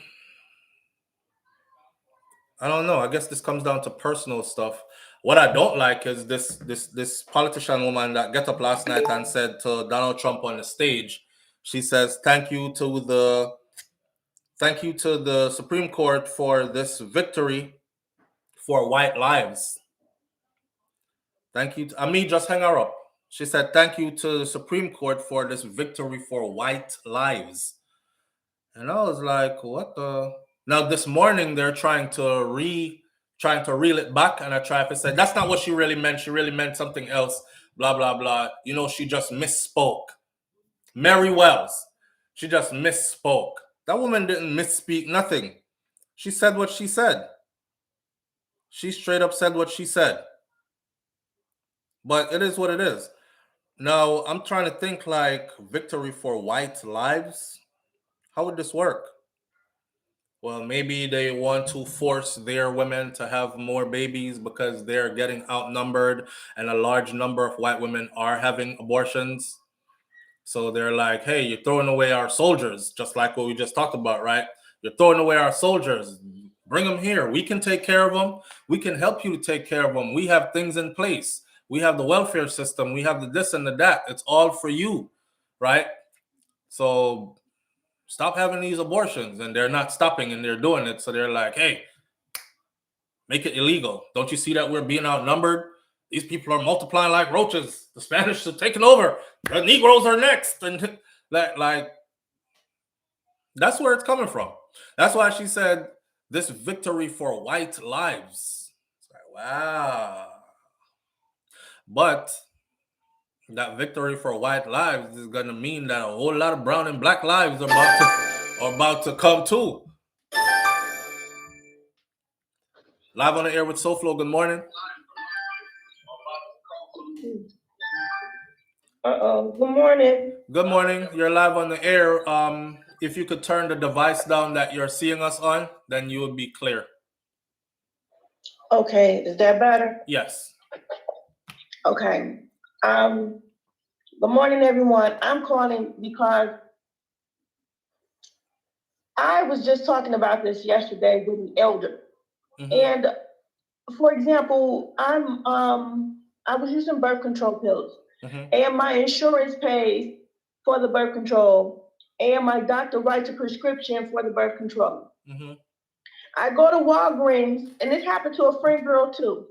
don't know. I guess this comes down to personal stuff. What I don't like is this politician woman that got up last night and said to Donald Trump on the stage, she says, thank you to the Supreme Court for this victory for white lives. Thank you. Just hang her up. She said, thank you to the Supreme Court for this victory for white lives. And I was like, what the? Now this morning they're trying to reel it back, and I try to say that's not what she really meant. She really meant something else. Blah blah blah. She just misspoke. Mary Wells, she just misspoke. That woman didn't misspeak nothing. She said what she said. She straight up said what she said. But it is what it is. Now I'm trying to think like victory for white lives. How would this work? Well, maybe they want to force their women to have more babies because they're getting outnumbered and a large number of white women are having abortions. So they're like, hey, you're throwing away our soldiers, just like what we just talked about, right? You're throwing away our soldiers. Bring them here. We can take care of them. We can help you take care of them. We have things in place. We have the welfare system. We have the this and the that. It's all for you, right? So stop having these abortions. And they're not stopping and they're doing it. So they're like, hey, make it illegal. Don't you see that we're being outnumbered? these people are multiplying like roaches. The Spanish are taking over. The Negroes are next. And like, that's where it's coming from. That's why she said this victory for white lives. It's like, wow. But that victory for white lives is going to mean that a whole lot of brown and black lives are about to come too. Live on the air with SouFlo. Good morning. Good morning. Good morning. You're live on the air. If you could turn the device down that you're seeing us on, then you would be clear. Okay, is that better? Yes. Okay. Good morning, everyone. I'm calling because I was just talking about this yesterday with an elder. Mm-hmm. And for example, I was using birth control pills, mm-hmm. and my insurance pays for the birth control, and my doctor writes a prescription for the birth control. Mm-hmm. I go to Walgreens, and this happened to a friend girl too.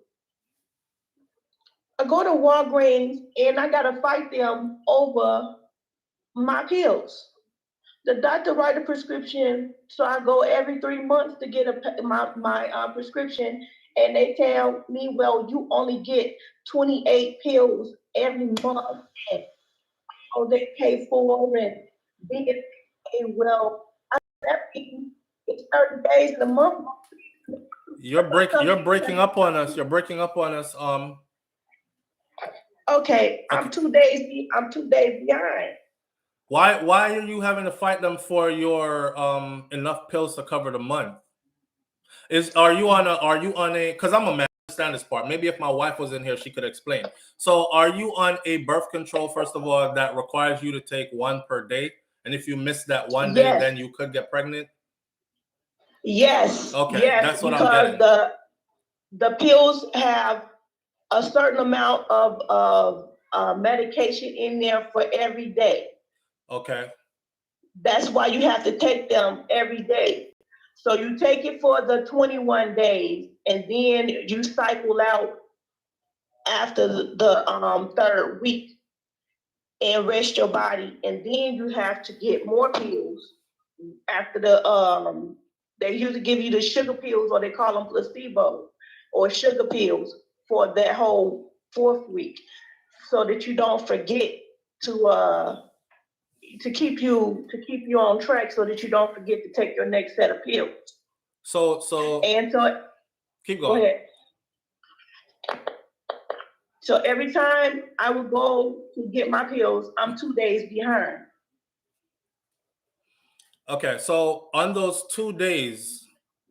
I go to Walgreens, and I gotta fight them over my pills. The doctor writes a prescription, so I go every 3 months to get my prescription, and they tell me, well, you only get 28 pills every month. So they pay for and then pay well. That means it's 30 days in a month. You're breaking up on us. You're breaking up on us. Okay, I'm 2 days behind. Why are you having to fight them for your enough pills to cover the month? Are you on a because I'm a man, I understand this part. Maybe if my wife was in here, she could explain. So are you on a birth control, first of all, that requires you to take one per day? And if you miss that one day, then you could get pregnant? Yes. Okay, yes, that's what I'm getting. Because the pills have a certain amount of medication in there for every day. Okay. That's why you have to take them every day. So you take it for the 21 days, and then you cycle out after the third week and rest your body, and then you have to get more pills after they usually give you the sugar pills, or they call them placebo or sugar pills, for that whole fourth week, so that you don't forget to keep you on track, so that you don't forget to take your next set of pills. So keep going. Go ahead. So every time I would go to get my pills, I'm 2 days behind. Okay, so on those 2 days,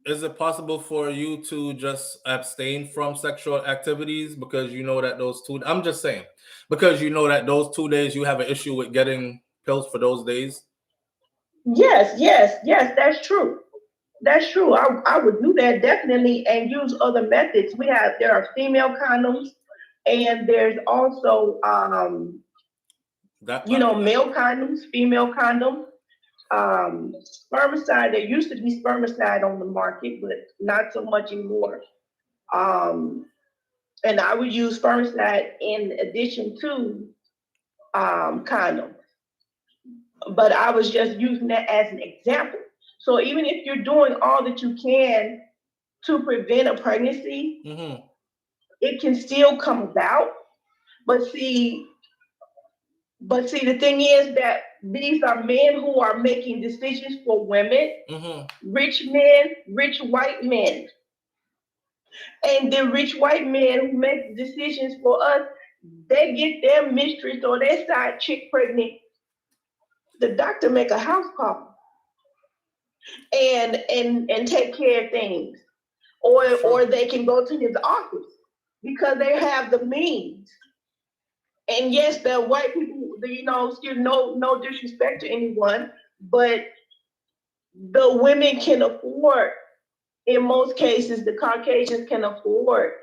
is it possible for you to just abstain from sexual activities because you know that I'm just saying, because you know that those 2 days you have an issue with getting pills for those days? Yes, that's true. That's true. I would do that definitely, and use other methods. There are female condoms, and there's also male condoms, female condoms. Spermicide, there used to be spermicide on the market, but not so much anymore. And I would use spermicide in addition to condoms. But I was just using that as an example. So even if you're doing all that you can to prevent a pregnancy, mm-hmm. it can still come about. But see, the thing is that these are men who are making decisions for women, mm-hmm. rich men, rich white men. And the rich white men who make decisions for us, they get their mistress or their side chick pregnant. The doctor make a house call and take care of things, or they can go to his office because they have the means. And yes, the white people, no disrespect to anyone, but the women can afford, in most cases, the Caucasians can afford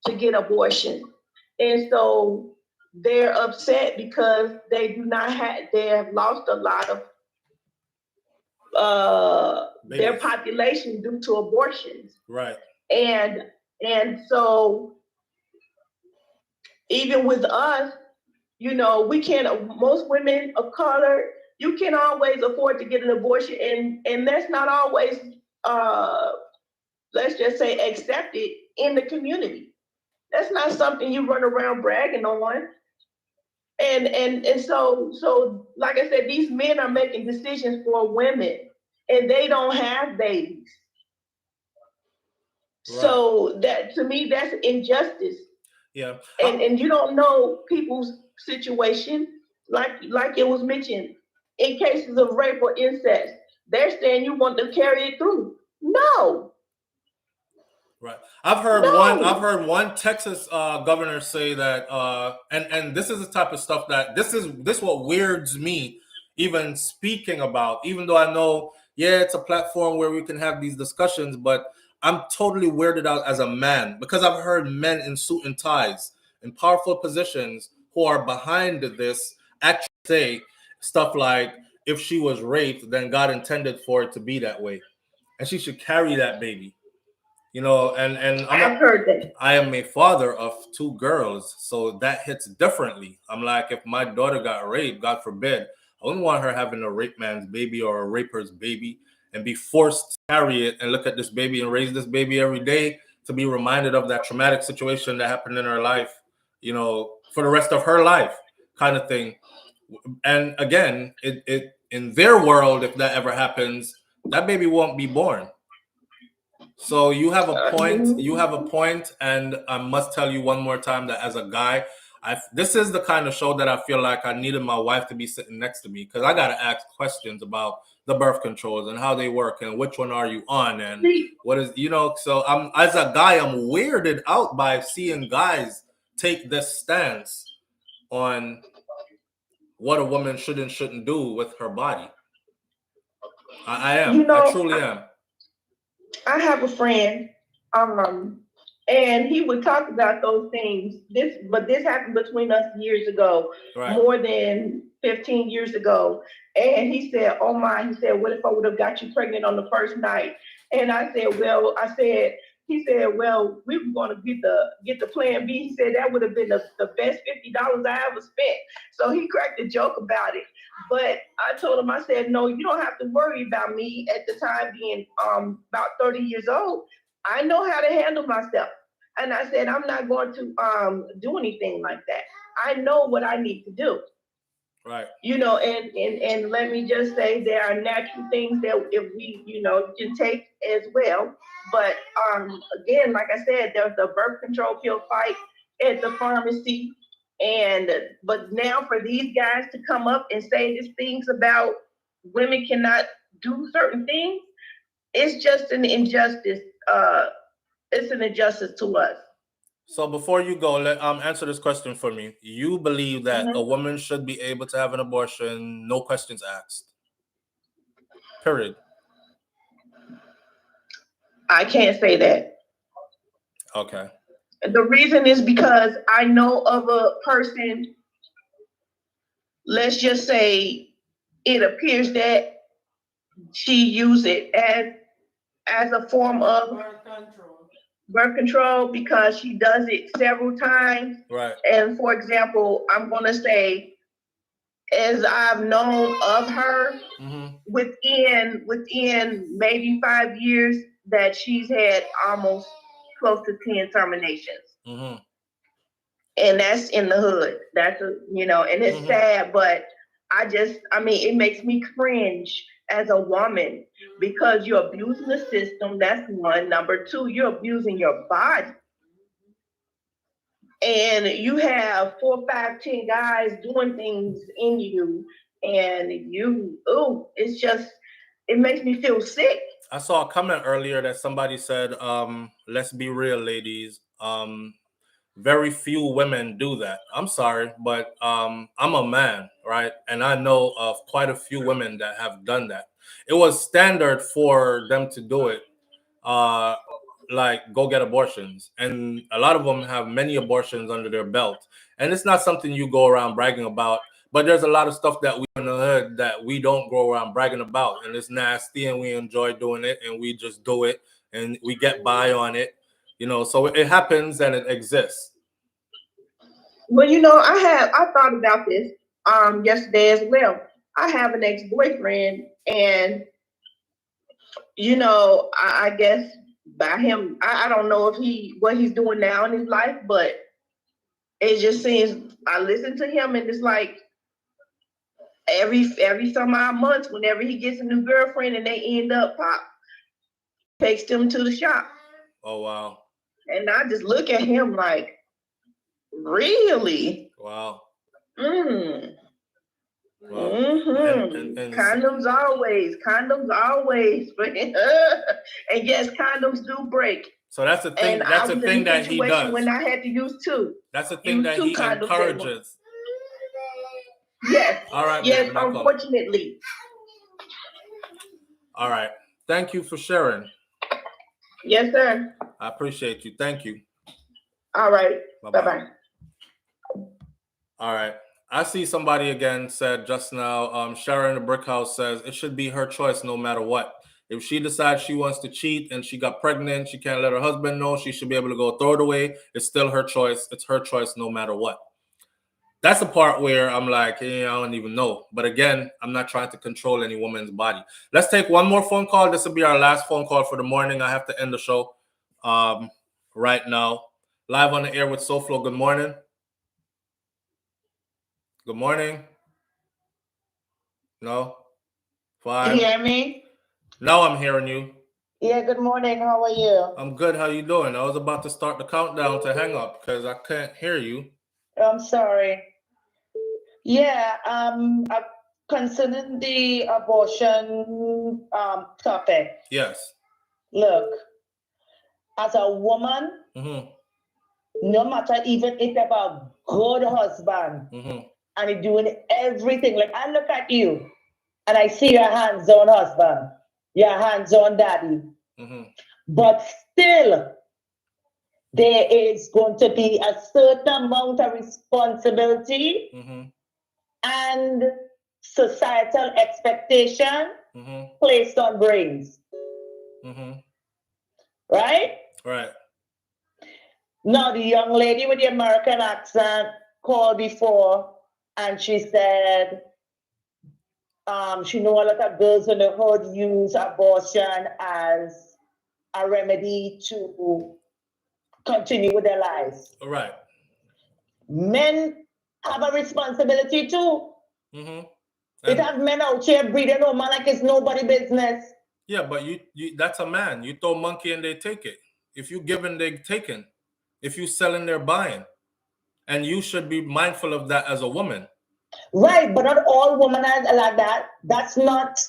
to get abortion, and so they're upset because they have lost a lot of their population due to abortions. Right. And so even with us, you know, we can't, most women of color, you can always afford to get an abortion, and that's not always, let's just say, accepted in the community. That's not something you run around bragging on. And so like I said, these men are making decisions for women, and they don't have babies. Right. So that, to me, that's injustice. Yeah. And you don't know people's situation, like it was mentioned, in cases of rape or incest, they're saying you want to carry it through. No. Right. I've heard one Texas governor say that, and this is the type of stuff that this what weirds me even speaking about, even though I know, yeah, it's a platform where we can have these discussions, but I'm totally weirded out as a man, because I've heard men in suit and ties in powerful positions who are behind this actually say stuff like, if she was raped, then God intended for it to be that way, and she should carry that baby. You know, and I've heard that. I am a father of 2 girls, so that hits differently. I'm like, if my daughter got raped, God forbid, I wouldn't want her having a rape man's baby or a raper's baby and be forced to carry it and look at this baby and raise this baby every day to be reminded of that traumatic situation that happened in her life, you know, for the rest of her life, kind of thing. And again, it in their world, if that ever happens, that baby won't be born. So you have a point, and I must tell you one more time that as a guy, this is the kind of show that I feel like I needed my wife to be sitting next to me, because I got to ask questions about the birth controls and how they work and which one are you on and what is, you know. So I'm, as a guy, I'm weirded out by seeing guys take this stance on what a woman should and shouldn't do with her body. I am. You know, I truly am. I have a friend, and he would talk about those things. This happened between us years ago, right, more than 15 years ago. And he said, "Oh my," he said, "what if I would have got you pregnant on the first night?" And I said, he said, "Well, we were going to get the plan B." He said that would have been the best $50 I ever spent. So he cracked a joke about it. But I told him, I said, "No, you don't have to worry about me." At the time being about 30 years old, I know how to handle myself. And I said, "I'm not going to do anything like that. I know what I need to do." Right. You know, and let me just say, there are natural things that if we, you know, can take as well. But again, like I said, there's the birth control pill fight at the pharmacy. But now for these guys to come up and say these things about women cannot do certain things, it's just an injustice. It's an injustice to us. So before you go, let answer this question for me. You believe that a woman should be able to have an abortion, no questions asked? Period. I can't say that. Okay. The reason is because I know of a person, let's just say it appears that she used it as a form of birth control because she does it several times. Right. And for example, I'm going to say, as I've known of her, within maybe 5 years, that she's had almost close to 10 terminations. And that's in the hood. That's and it's sad, but it makes me cringe as a woman because you're abusing the system. That's one. Number two, you're abusing your body. And you have 4, 5, 10 guys doing things in you, and it makes me feel sick. I saw a comment earlier that somebody said, let's be real, ladies. Very few women do that. I'm sorry, but I'm a man, right? And I know of quite a few women that have done that. It was standard for them to do it, like go get abortions. And a lot of them have many abortions under their belt. And it's not something you go around bragging about, but there's a lot of stuff that we in the hood that we don't go around bragging about. And it's nasty and we enjoy doing it and we just do it and we get by on it. You know, so it happens and it exists. Well, I thought about this yesterday as well. I have an ex-boyfriend, and I guess by him, I don't know what he's doing now in his life, but it just seems I listen to him, and it's like every some odd months, whenever he gets a new girlfriend and they end up takes them to the shop. Oh wow. And I just look at him like, really? Wow. Mm. Wow. Mm-hmm. Condoms always. And yes, condoms do break. So that's the thing. That's the thing that he does. When I had to use two. That's the thing that he encourages. Yes. All right. Yes, unfortunately. All right. Thank you for sharing. Yes, sir. I appreciate you. Thank you. All right. Bye-bye. All right. I see somebody again said just now, Sharon the Brick House says it should be her choice no matter what. If she decides she wants to cheat and she got pregnant, she can't let her husband know. She should be able to go throw it away. It's still her choice. It's her choice no matter what. That's the part where I'm like, I don't even know. But again, I'm not trying to control any woman's body. Let's take one more phone call. This will be our last phone call for the morning. I have to end the show right now. Live on the air with SouFlo. Good morning. Good morning. No? Fine. Can you hear me? Now I'm hearing you. Yeah, good morning. How are you? I'm good. How you doing? I was about to start the countdown to hang up because I can't hear you. I'm sorry. Yeah, concerning the abortion topic. Yes. Look, as a woman, no matter even if you have a good husband and you're doing everything, like I look at you and I see your hands-on husband, your hands-on daddy, but still there is going to be a certain amount of responsibility and societal expectation placed on brains. Right? Right. Now, the young lady with the American accent called before and she said she know a lot of girls in the hood use abortion as a remedy to continue with their lives. Right. Men have a responsibility too. It have men out here breeding women like it's nobody's business. Yeah, but you that's a man. You throw monkey and they take it. If you giving, they taking. If you selling, they're buying. And you should be mindful of that as a woman. Right, but not all women are like that. That's not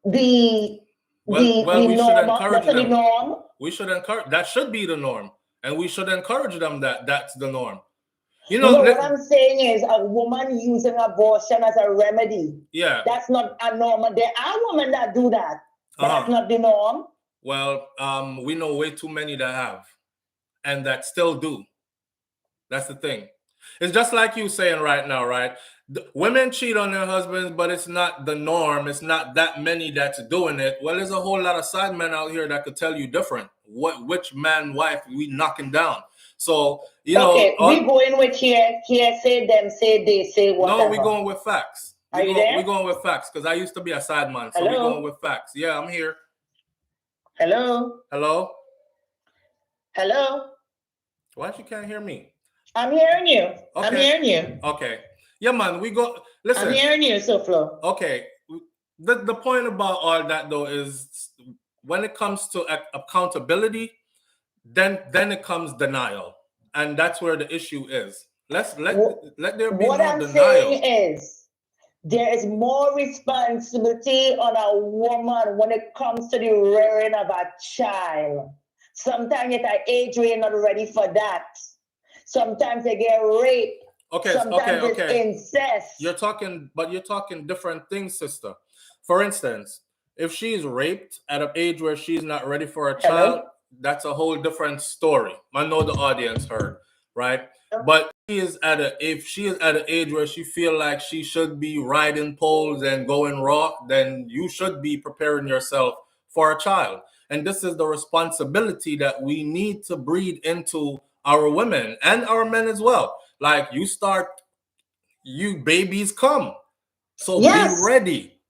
the we norm. should encourage That's them. the norm. We should encourage. That should be the norm. And we should encourage them that that's the norm. What I'm saying is a woman using abortion as a remedy. Yeah. That's not a norm. There are women that do that. That's not the norm. Well, we know way too many that have. And that still do. That's the thing. It's just like you saying right now, right? Women cheat on their husbands, but it's not the norm. It's not that many that's doing it. Well, there's a whole lot of side men out here that could tell you different. Which man, wife we knocking down. So, we go in with here say them, say they, say whatever. No, we going with facts. Are you there? We're going with facts because I used to be a side man. So we're going with facts. Yeah, I'm here. Hello? Hello? Hello? Why you can't hear me? I'm hearing you. Okay. I'm hearing you. Okay. Yeah, man, we go. Listen. I'm hearing you, SouFlo. Okay. The point about all that, though, is when it comes to accountability, then it comes denial. And that's where the issue is. Let there be no denial. What I'm saying is there is more responsibility on a woman when it comes to the rearing of a child. Sometimes at an age where you're not ready for that. Sometimes they get raped. Sometimes it's incest. You're talking different things, sister. For instance, if she's raped at an age where she's not ready for a child, that's a whole different story. I know the audience heard, right? But if she is at an age where she feel like she should be riding poles and going raw, then you should be preparing yourself for a child. And this is the responsibility that we need to breed into our women and our men as well. Like you start, you babies come. So Yes. be ready.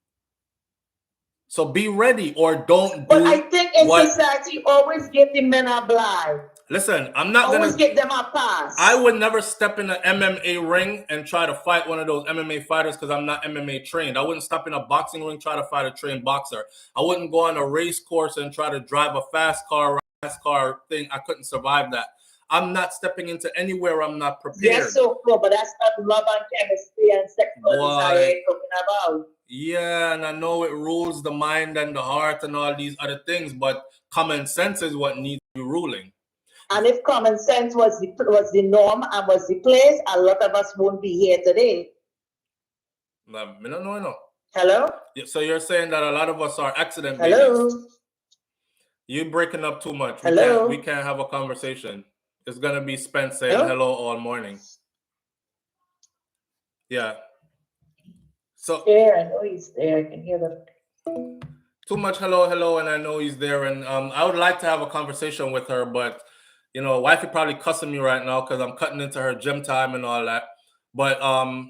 So be ready, or don't do. But I think in what, society always give the men a blind. Listen, I'm not Always gonna give them a pass. I would never step in an MMA ring and try to fight one of those MMA fighters because I'm not MMA trained. I wouldn't step in a boxing ring, try to fight a trained boxer. I wouldn't go on a race course and try to drive a fast car thing. I couldn't survive that. I'm not stepping into anywhere I'm not prepared. Yes, so cool, but that's not love and chemistry and sexual desire you're talking about. Yeah, and I know it rules the mind and the heart and all these other things, but common sense is what needs to be ruling. And if common sense was the norm and was the place, a lot of us won't be here today. No, I don't know. Hello? So you're saying that a lot of us are accident Hello? babies. You're breaking up too much. Hello? We can't have a conversation. It's gonna be Spence saying hello all morning. Yeah. So there, I know he's there. I can hear them. Too much hello, and I know he's there. And I would like to have a conversation with her, but you know, wifey probably cussing me right now because I'm cutting into her gym time and all that. But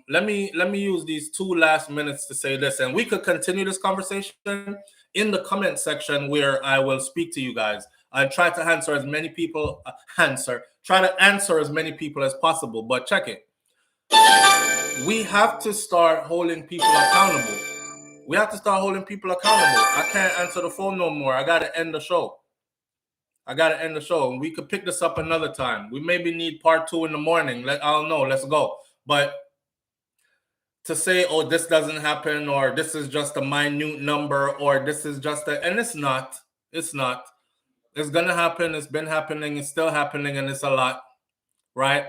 let me use these 2 last minutes to say this, and we could continue this conversation in the comment section where I will speak to you guys. I try to answer as many people try to answer as many people as possible. But check it. We have to start holding people accountable. We have to start holding people accountable. I can't answer the phone no more. I gotta end the show. And we could pick this up another time. We maybe need part 2 in the morning. I don't know. Let's go. But to say, oh, this doesn't happen, or this is just a minute number, or this is just and it's not. It's not. It's gonna happen. It's been happening. It's still happening, and it's a lot, right?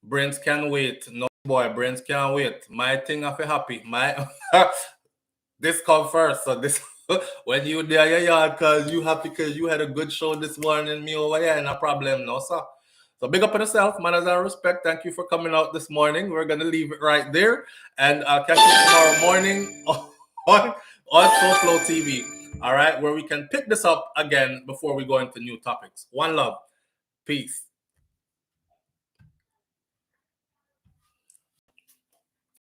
Brains can't wait. No boy, brains can't wait. My thing I feel happy. My this come first. So this when you there your yard because you happy because you had a good show this morning. Me over here, no problem, no sir. So big up on yourself, manners and respect. Thank you for coming out this morning. We're gonna leave it right there, and I'll catch you tomorrow morning on SouFLoTV. All right, where we can pick this up again before we go into new topics. One love, peace.